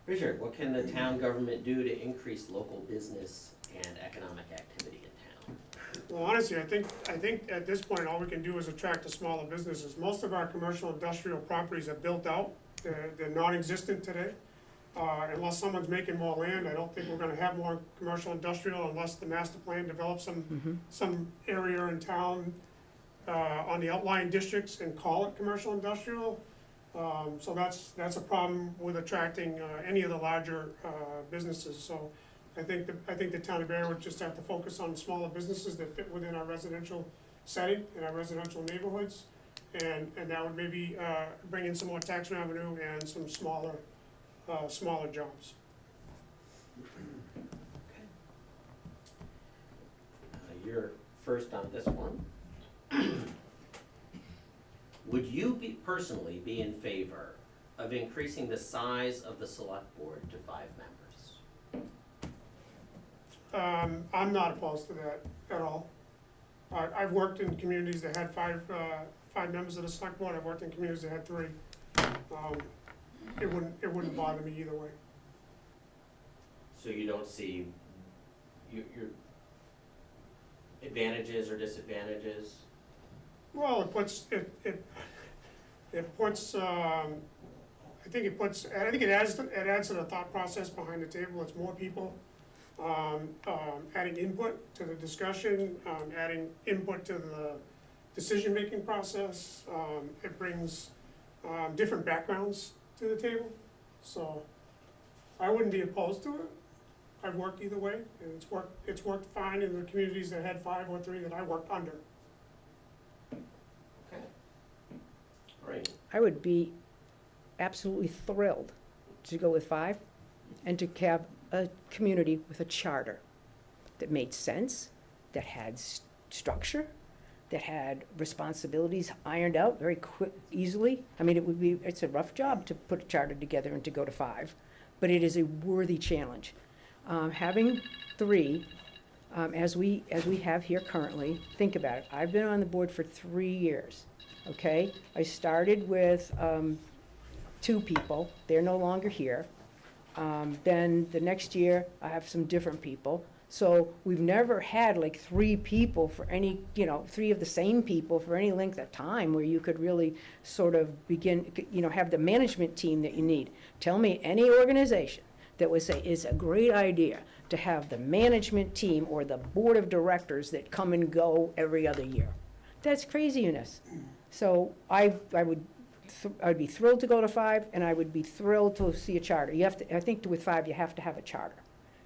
Richard, what can the town government do to increase local business and economic activity in town? Well, honestly, I think at this point, all we can do is attract the smaller businesses. Most of our commercial industrial properties are built out. They're non-existent today. Unless someone's making more land, I don't think we're gonna have more commercial industrial unless the master plan develops some area in town on the outlying districts and call it commercial industrial. So that's a problem with attracting any of the larger businesses. So I think the town of Barre would just have to focus on smaller businesses that fit within our residential setting in our residential neighborhoods. And that would maybe bring in some more tax revenue and some smaller jobs. You're first on this one. Would you personally be in favor of increasing the size of the select board to 5 members? I'm not opposed to that at all. I've worked in communities that had five members of the select board. I've worked in communities that had 3. It wouldn't bother me either way. So you don't see your advantages or disadvantages? Well, it puts, I think it adds to the thought process behind the table. It's more people adding input to the discussion, adding input to the decision-making process. It brings different backgrounds to the table. So I wouldn't be opposed to it. I've worked either way, and it's worked fine in the communities that had 5 or 3 that I worked under. Okay. All right. I would be absolutely thrilled to go with 5 and to have a community with a charter that made sense, that had structure, that had responsibilities ironed out very quick, easily. I mean, it's a rough job to put a charter together and to go to 5, but it is a worthy challenge. Having 3, as we have here currently, think about it. I've been on the board for 3 years, okay? I started with 2 people. They're no longer here. Then the next year, I have some different people. So we've never had like 3 people for any, 3 of the same people for any length of time where you could really sort of begin, have the management team that you need. Tell me any organization that would say it's a great idea to have the management team or the board of directors that come and go every other year. That's craziness. So I'd be thrilled to go to 5, and I would be thrilled to see a charter. I think with 5, you have to have a charter.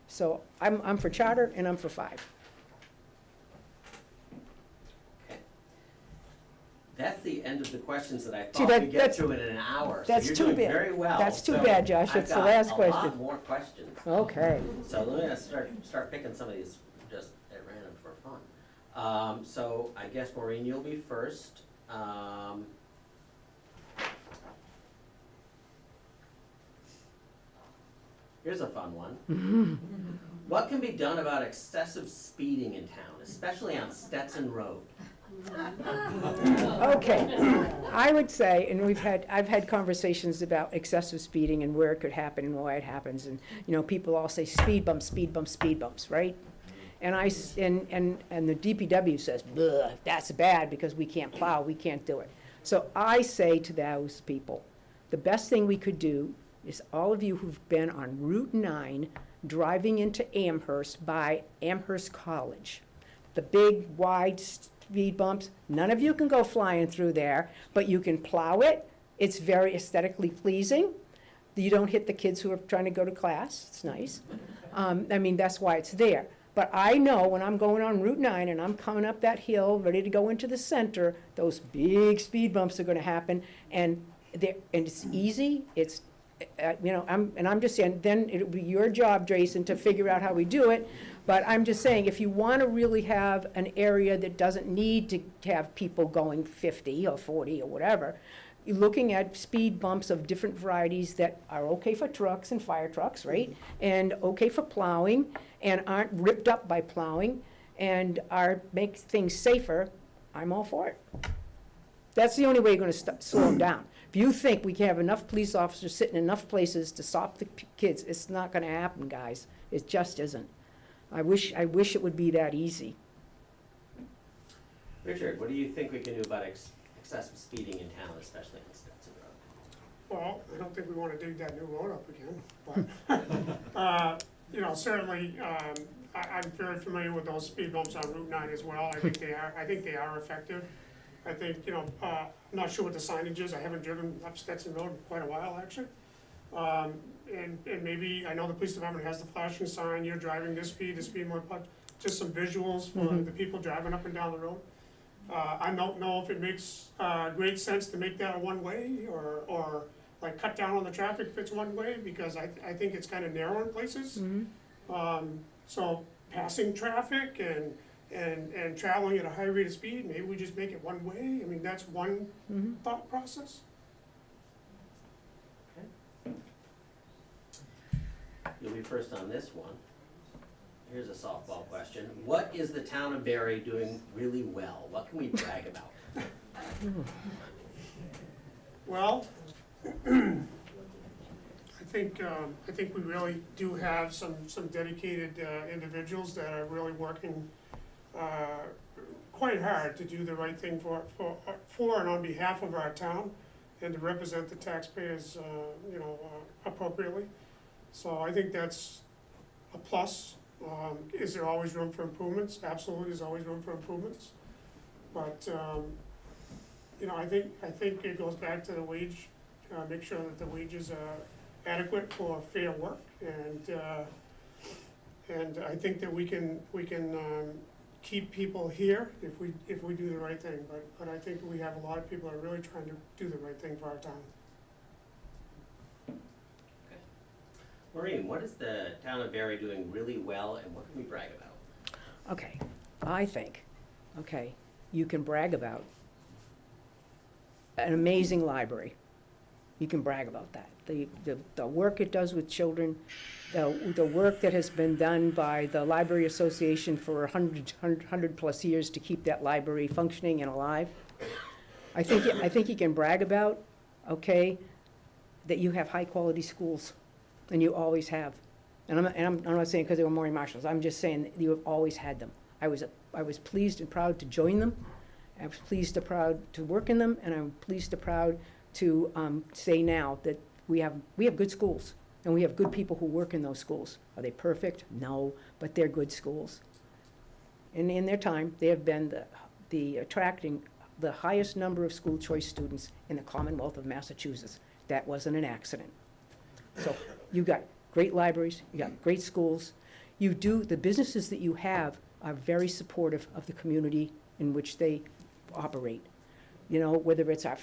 So I'm for charter, and I'm for 5. Okay. That's the end of the questions that I See, thought we'd get through in an hour. So that's you're too doing bad. very well. That's too So bad, Josh. It's the last I've got a lot question. more questions. Okay. So let me start picking some of these just at random for fun. So I guess Maureen, you'll be first. Here's a fun one. What can be done about excessive speeding in town, especially on Stetson Road? Okay. I would say, and I've had conversations about excessive speeding and where it could happen and why it happens, and, people all say speed bumps, speed bumps, speed bumps, right? And and the DPW says, "Ugh, that's bad because we can't plow, we can't do it." So I say to those people, the best thing we could do is all of you who've been on Route 9 driving into Amherst by Amherst College, the big wide speed bumps, none of you can go flying through there, but you can plow it. It's very aesthetically pleasing. You don't hit the kids who are trying to go to class. It's nice. That's why it's there. But I know when I'm going on Route 9 and I'm coming up that hill, ready to go into the center, those big speed bumps are going to happen, and it's easy. It's I'm just saying, then it'll be your job, Jason, to figure out how we do it. But I'm just saying, if you want to really have an area that doesn't need to have people going 50 or 40 or whatever, you're looking at speed bumps of different varieties that are okay for trucks and fire trucks, right? And okay for plowing, and aren't ripped up by plowing, and make things safer, I'm all for it. That's the only way you're going to slow them down. If you think we can have enough police officers sitting in enough places to stop the kids, it's not going to happen, guys. It just isn't. I wish it would be that easy. Richard, what do you think we can do about excessive speeding in town, especially on Stetson Road? Well, I don't think we want to dig that new road up again, but, certainly, I'm very familiar with those speed bumps on Route 9 as well. I think they are effective. I think, I'm not sure what the signage is. I haven't driven up Stetson Road in quite a while, actually. And maybe, I know the police department has the flashing sign, you're driving this speed limit, but just some visuals for the people driving up and down the road. I don't know if it makes great sense to make that a one-way or like cut down on the traffic if it's one-way, because I think it's kind of narrow in places. So passing traffic and traveling at a high rate of speed, maybe we just make it one way. I mean, that's one thought process. You'll be first on this one. Here's a softball question. What is the town of Barre doing really well? What can we brag about? Well, I think we really do have some dedicated individuals that are really working quite hard to do the right thing for and on behalf of our town, and to represent the taxpayers, appropriately. So I think that's a plus. Is there always room for improvements? Absolutely, there's always room for improvements. But I think it goes back to the wage. Make sure that the wages are adequate for fair work, and I think that we can keep people here if we do the right thing. But I think we have a lot of people that are really trying to do the right thing for our town. Maureen, what is the town of Barre doing really well, and what can we brag about? Okay, I think, okay, you can brag about an amazing library. You can brag about that. The work it does with children, the work that has been done by the Library Association for 100 plus years to keep that library functioning and alive. I think you can brag about, okay, that you have high-quality schools, and you always have. And I'm not saying because they were Maureen Marshalls, I'm just saying that you have always had them. I was pleased and proud to join them. I was pleased and proud to work in them, and I'm pleased and proud to say now that we have good schools, and we have good people who work in those schools. Are they perfect? No, but they're good schools. And in their time, they have been the attracting the highest number of school choice students in the Commonwealth of Massachusetts. That wasn't an accident. So you got great libraries, you got great schools. The businesses that you have are very supportive of the community in which they operate. You know, whether it's our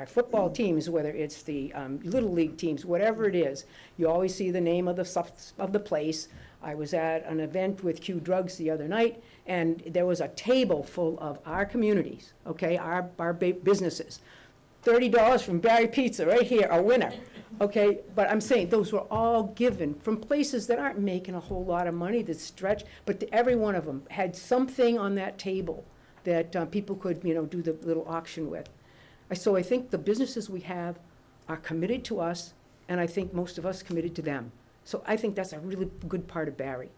football teams, whether it's the Little League teams, whatever it is, you always see the name of the place. I was at an event with Q Drugs the other night, and there was a table full of our communities, okay, our businesses. $30 from Barry Pizza right here, a winner. Okay, but I'm saying those were all given from places that aren't making a whole lot of money, that stretch, but every one of them had something on that table that people could, do the little auction with. So I think the businesses we have are committed to us, and I think most of us committed to them. So I think that's a really good part of Barre.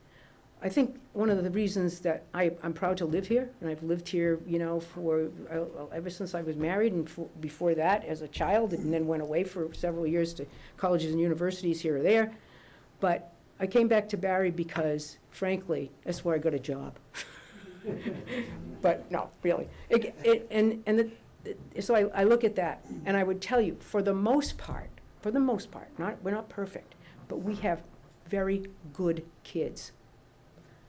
I think one of the reasons that I'm proud to live here, and I've lived here, for ever since I was married, and before that as a child, and then went away for several years to colleges and universities here or there. But I came back to Barre because, frankly, that's where I got a job. But no, really. So I look at that, and I would tell you, for the most part, we're not perfect, but we have very good kids.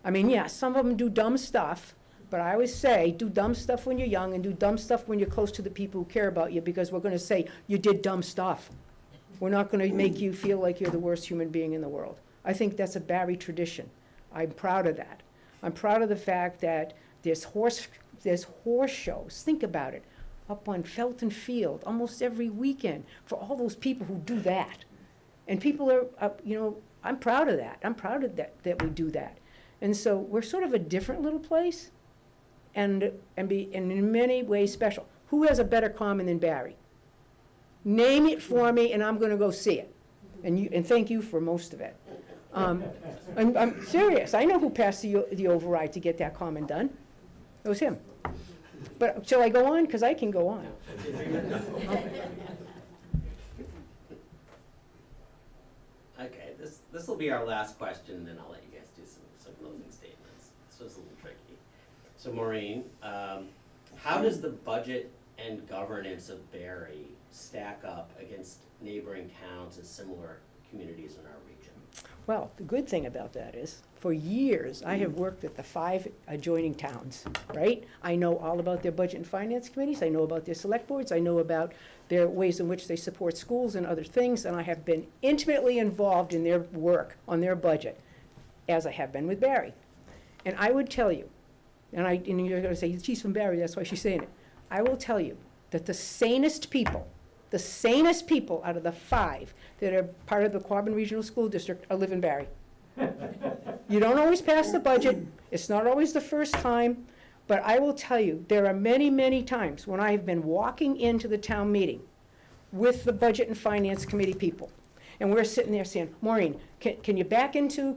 I mean, yeah, some of them do dumb stuff, but I always say, do dumb stuff when you're young and do dumb stuff when you're close to the people who care about you, because we're going to say, you did dumb stuff. We're not going to make you feel like you're the worst human being in the world. I think that's a Barre tradition. I'm proud of that. I'm proud of the fact that there's horse shows, think about it, up on Felton Field almost every weekend for all those people who do that. And people are, I'm proud of that. I'm proud of that we do that. And so we're sort of a different little place, and in many ways special. Who has a better common than Barre? Name it for me, and I'm going to go see it. And thank you for most of it. I'm serious. I know who passed the override to get that common done. It was him. But shall I go on? Because I can go on. Okay, this will be our last question, and then I'll let you guys do some closing statements. This was a little tricky. So Maureen, how does the budget and governance of Barre stack up against neighboring towns and similar communities in our region? Well, the good thing about that is, for years, I have worked with the 5 adjoining towns, right? I know all about their budget and finance committees, I know about their select boards, I know about their ways in which they support schools and other things, and I have been intimately involved in their work on their budget, as I have been with Barre. And I would tell you, and you're gonna say, she's from Barre, that's why she's saying it. I will tell you that the sanest people out of the 5 that are part of the Quabbin Regional School District live in Barre. You don't always pass the budget. It's not always the first time. But I will tell you, there are many, many times when I have been walking into the town meeting with the Budget and Finance Committee people. And we're sitting there saying, Maureen, can you back into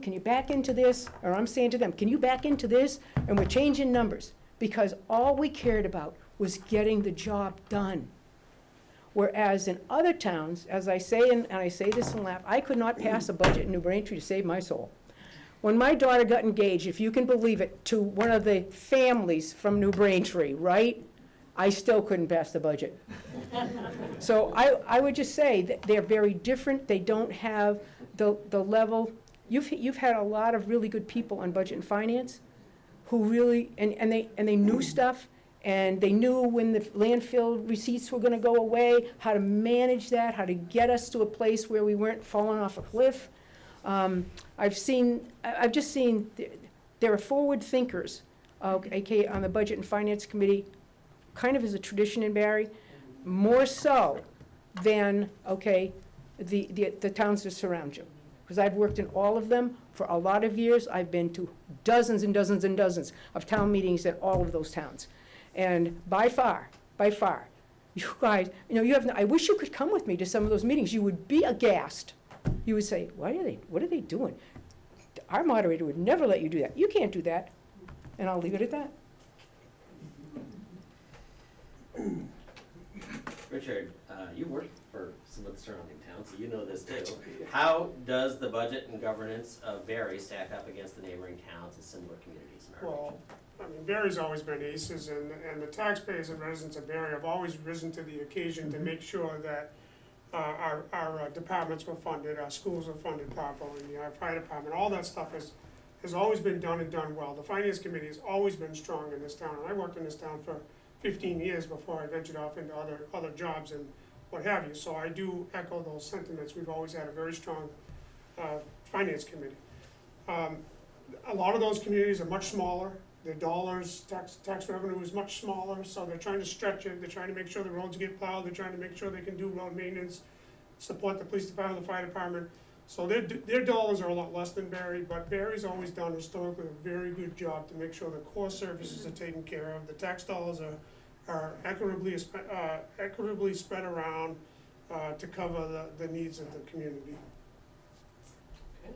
this? Or I'm saying to them, can you back into this? And we're changing numbers. Because all we cared about was getting the job done. Whereas in other towns, as I say, and I say this and laugh, I could not pass a budget in New Braintree to save my soul. When my daughter got engaged, if you can believe it, to one of the families from New Braintree, right? I still couldn't pass the budget. So I would just say that they're very different. They don't have the level. You've had a lot of really good people on budget and finance who really, and they knew stuff. And they knew when the landfill receipts were going to go away, how to manage that, how to get us to a place where we weren't falling off a cliff. I've just seen, there are forward thinkers, okay, on the Budget and Finance Committee, kind of as a tradition in Barre, more so than, okay, the towns that surround you. Because I've worked in all of them for a lot of years. I've been to dozens and dozens and dozens of town meetings at all of those towns. And by far, you guys, I wish you could come with me to some of those meetings. You would be aghast. You would say, what are they doing? Our moderator would never let you do that. You can't do that. And I'll leave it at that. Richard, you work for some of the surrounding towns, so you know this too. How does the budget and governance of Barre stack up against the neighboring towns and similar communities in our region? Well, I mean, Barry's always been aces, and the taxpayers and residents of Barry have always risen to the occasion to make sure that our departments were funded, our schools were funded properly, our fire department, all that stuff has always been done and done well. The finance committee has always been strong in this town, and I worked in this town for 15 years before I ventured off into other jobs and what have you. So I do echo those sentiments. We've always had a very strong finance committee. A lot of those communities are much smaller. Their dollars, tax revenue is much smaller, so they're trying to stretch it. They're trying to make sure the roads get plowed. They're trying to make sure they can do road maintenance, support the police department, the fire department. So their dollars are a lot less than Barre, but Barry's always done historically a very good job to make sure the core services are taken care of. The tax dollars are equitably spread around to cover the needs of the community. Okay.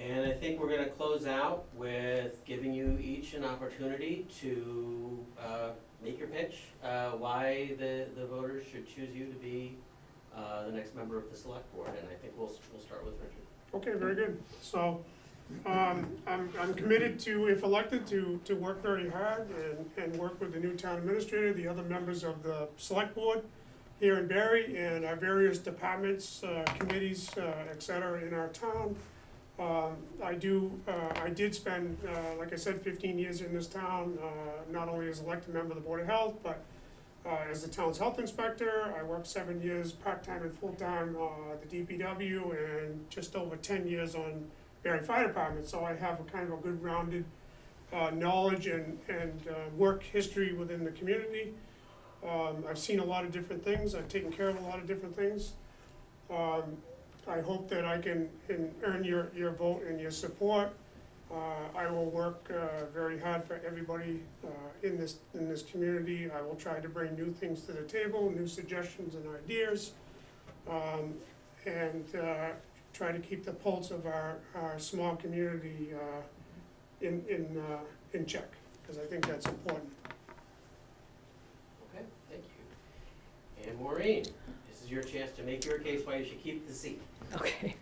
And I think we're gonna close out with giving you each an opportunity to make your pitch, why the voters should choose you to be the next member of the select board, and I think we'll start with Richard. Okay, very good. So I'm committed to, if elected, to work very hard and work with the new town administrator, the other members of the select board here in Barre, and our various departments, committees, et cetera, in our town. I did spend, like I said, 15 years in this town, not only as elected member of the Board of Health, but as the town's health inspector. I worked 7 years part-time and full-time at the DPW, and just over 10 years on Barre Fire Department. So I have a kind of a good rounded knowledge and work history within the community. I've seen a lot of different things. I've taken care of a lot of different things. I hope that I can earn your vote and your support. I will work very hard for everybody in this community. I will try to bring new things to the table, new suggestions and ideas, and try to keep the pulse of our small community in check, because I think that's important. Okay, thank you. And Maureen, this is your chance to make your case why you should keep the seat. Okay.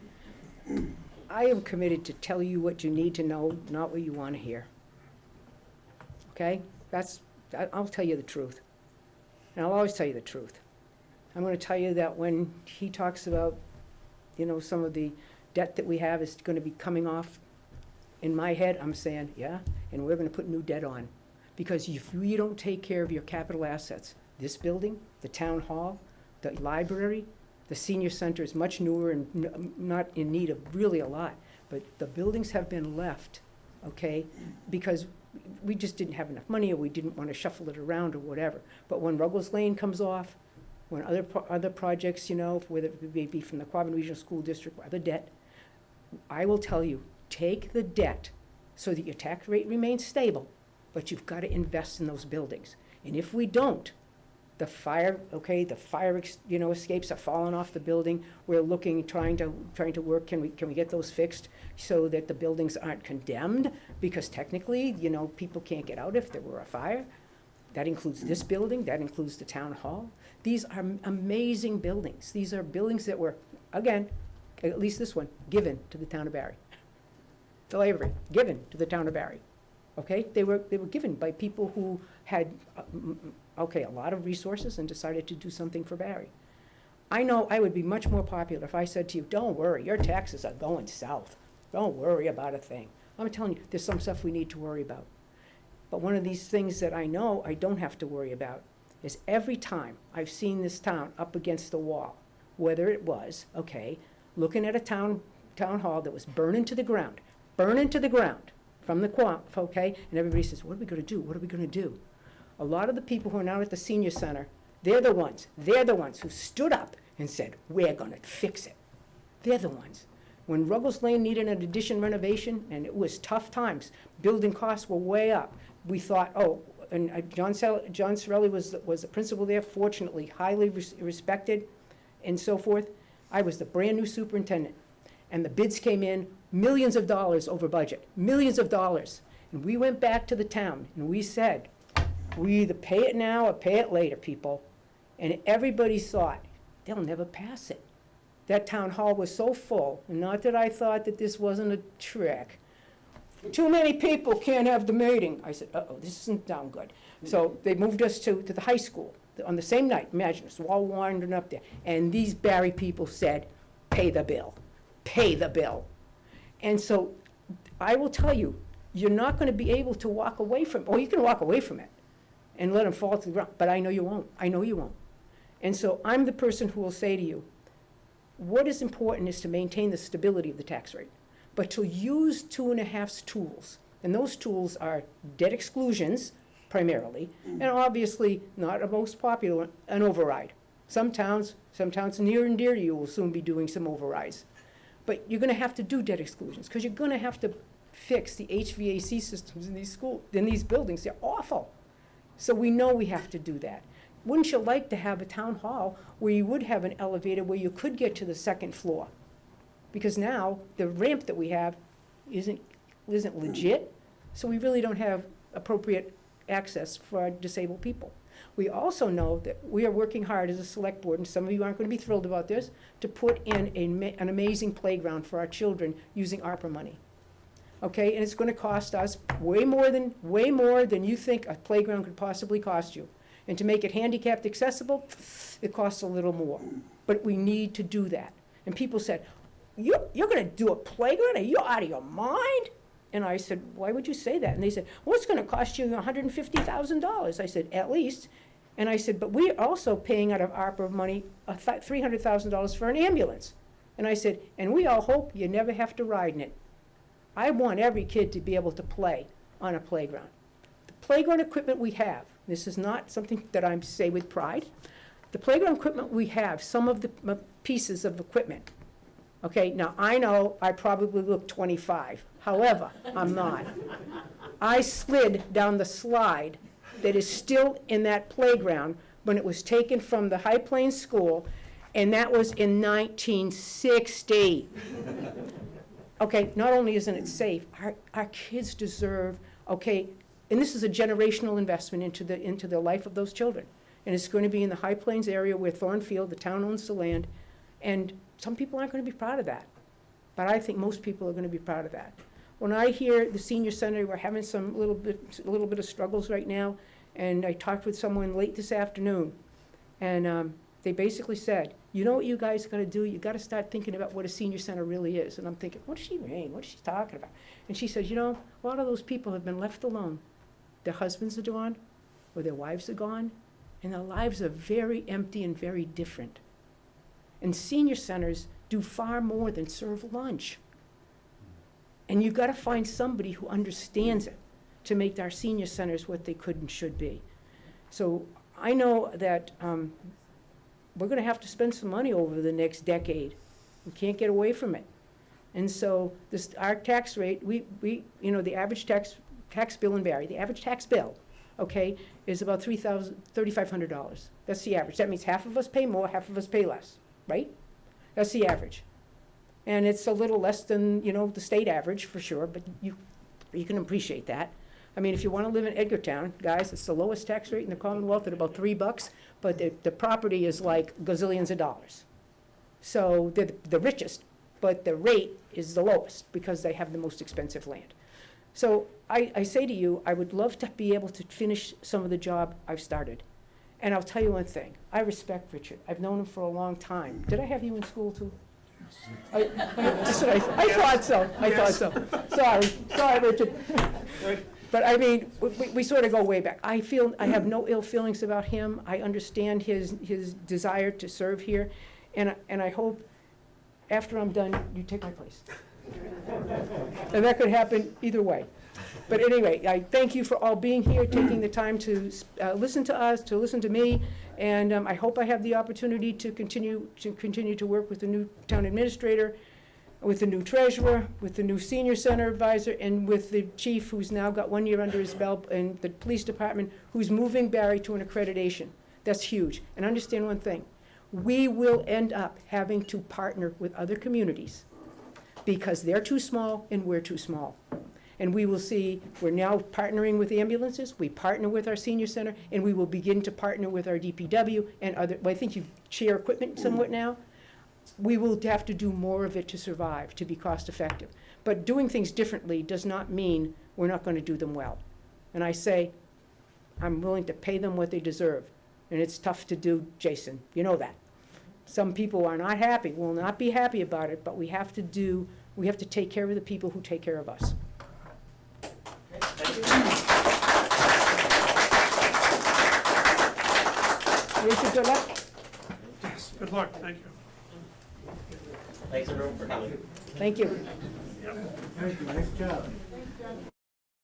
I am committed to tell you what you need to know, not what you want to hear. Okay? I'll tell you the truth. And I'll always tell you the truth. I'm going to tell you that when he talks about, some of the debt that we have is going to be coming off, in my head, I'm saying, yeah, and we're going to put new debt on. Because if you don't take care of your capital assets, this building, the town hall, the library, the senior center is much newer and not in need of really a lot, but the buildings have been left, okay, because we just didn't have enough money, or we didn't want to shuffle it around or whatever. But when Ruggles Lane comes off, when other projects, whether it be from the Quabbin Regional School District or other debt, I will tell you, take the debt so that your tax rate remains stable, but you've got to invest in those buildings. And if we don't, the fire escapes are falling off the building. We're looking, trying to work, can we get those fixed so that the buildings aren't condemned? Because technically, people can't get out if there were a fire. That includes this building, that includes the town hall. These are amazing buildings. These are buildings that were, again, at least this one, given to the town of Barre. The library, given to the town of Barre. Okay, they were given by people who had, a lot of resources and decided to do something for Barre. I know I would be much more popular if I said to you, don't worry, your taxes are going south. Don't worry about a thing. I'm telling you, there's some stuff we need to worry about. But one of these things that I know I don't have to worry about is every time I've seen this town up against the wall whether it was, okay, looking at a town hall that was burning to the ground from the okay, and everybody says, what are we gonna do? What are we gonna do? A lot of the people who are now at the senior center, they're the ones who stood up and said, we're gonna fix it. They're the ones. When Ruggles Lane needed an addition renovation, and it was tough times, building costs were way up, we thought, oh, and John Sorelli was the principal there, fortunately, highly respected and so forth. I was the brand-new superintendent, and the bids came in millions of dollars over budget, millions of dollars. And we went back to the town, and we said, we either pay it now or pay it later, people. And everybody thought, they'll never pass it. That town hall was so full, and not that I thought that this wasn't a trick. Too many people can't have the meeting. I said, uh-oh, this isn't down good. So they moved us to the high school on the same night. Imagine us all wandering up there. And these Barre people said, pay the bill, pay the bill. And so I will tell you, you're not going to be able to walk away from it. Or you can walk away from it and let them fall to the ground. But I know you won't. I know you won't. And so I'm the person who will say to you, what is important is to maintain the stability of the tax rate, but to use 2.5's tools. And those tools are debt exclusions, primarily, and obviously, not the most popular, an override. Some towns near and dear to you will soon be doing some overrides. But you're gonna have to do debt exclusions, because you're gonna have to fix the HVAC systems in these buildings. They're awful. So we know we have to do that. Wouldn't you like to have a town hall where you would have an elevator where you could get to the second floor? Because now, the ramp that we have isn't legit, so we really don't have appropriate access for our disabled people. We also know that we are working hard as a select board, and some of you aren't going to be thrilled about this, to put in an amazing playground for our children using ARPA money. Okay, and it's going to cost us way more than you think a playground could possibly cost you. And to make it handicapped accessible, it costs a little more. But we need to do that. And people said, you're going to do a playground? Are you out of your mind? And I said, why would you say that? And they said, well, it's going to cost you $150,000. I said, at least. And I said, but we're also paying out of ARPA money $300,000 for an ambulance. And I said, and we all hope you never have to ride in it. I want every kid to be able to play on a playground. The playground equipment we have, this is not something that I say with pride, the playground equipment we have, some of the pieces of equipment, okay, now I know I probably look 25, however, I'm not. I slid down the slide that is still in that playground when it was taken from the High Plains School, and that was in 1960. Okay, not only isn't it safe, our kids deserve, okay, and this is a generational investment into the life of those children. And it's going to be in the High Plains area where Thornfield, the town owns the land, and some people aren't going to be proud of that. But I think most people are going to be proud of that. When I hear the senior center, we're having some little bit of struggles right now, and I talked with someone late this afternoon, and they basically said, you know what you guys got to do? You got to start thinking about what a senior center really is. And I'm thinking, what does she mean? What is she talking about? And she said, you know, a lot of those people have been left alone. Their husbands are gone, or their wives are gone, and their lives are very empty and very different. And senior centers do far more than serve lunch. And you've got to find somebody who understands it to make our senior centers what they could and should be. So I know that we're going to have to spend some money over the next decade. We can't get away from it. And so our tax rate, the average tax bill in Barre, the average tax bill, okay, is about $3,500. That's the average. That means half of us pay more, half of us pay less, right? That's the average. And it's a little less than, the state average for sure, but you can appreciate that. I mean, if you want to live in Edgartown, guys, it's the lowest tax rate in the Commonwealth at about $3, but the property is like gazillions of dollars. So they're the richest, but the rate is the lowest because they have the most expensive land. So I say to you, I would love to be able to finish some of the job I've started. And I'll tell you one thing, I respect Richard. I've known him for a long time. Did I have you in school too? I thought so. Sorry, Richard. But I mean, we sort of go way back. I have no ill feelings about him. I understand his desire to serve here. And I hope after I'm done, you take my place. And that could happen either way. But anyway, I thank you for all being here, taking the time to listen to us, to listen to me, and I hope I have the opportunity to continue to work with the new town administrator, with the new treasurer, with the new senior center advisor, and with the chief who's now got 1 year under his belt, and the police department who's moving Barre to an accreditation. That's huge. And understand one thing, we will end up having to partner with other communities because they're too small and we're too small. And we will see, we're now partnering with ambulances, we partner with our senior center, and we will begin to partner with our DPW and other, well, I think you share equipment somewhat now. We will have to do more of it to survive, to be cost effective. But doing things differently does not mean we're not going to do them well. And I say, I'm willing to pay them what they deserve. And it's tough to do, Jason, you know that. Some people are not happy, will not be happy about it, but we have to take care of the people who take care of us. Thank you. Lisa, good luck. Yes, good luck, thank you. Thanks everyone for coming. Thank you. Thank you, nice job.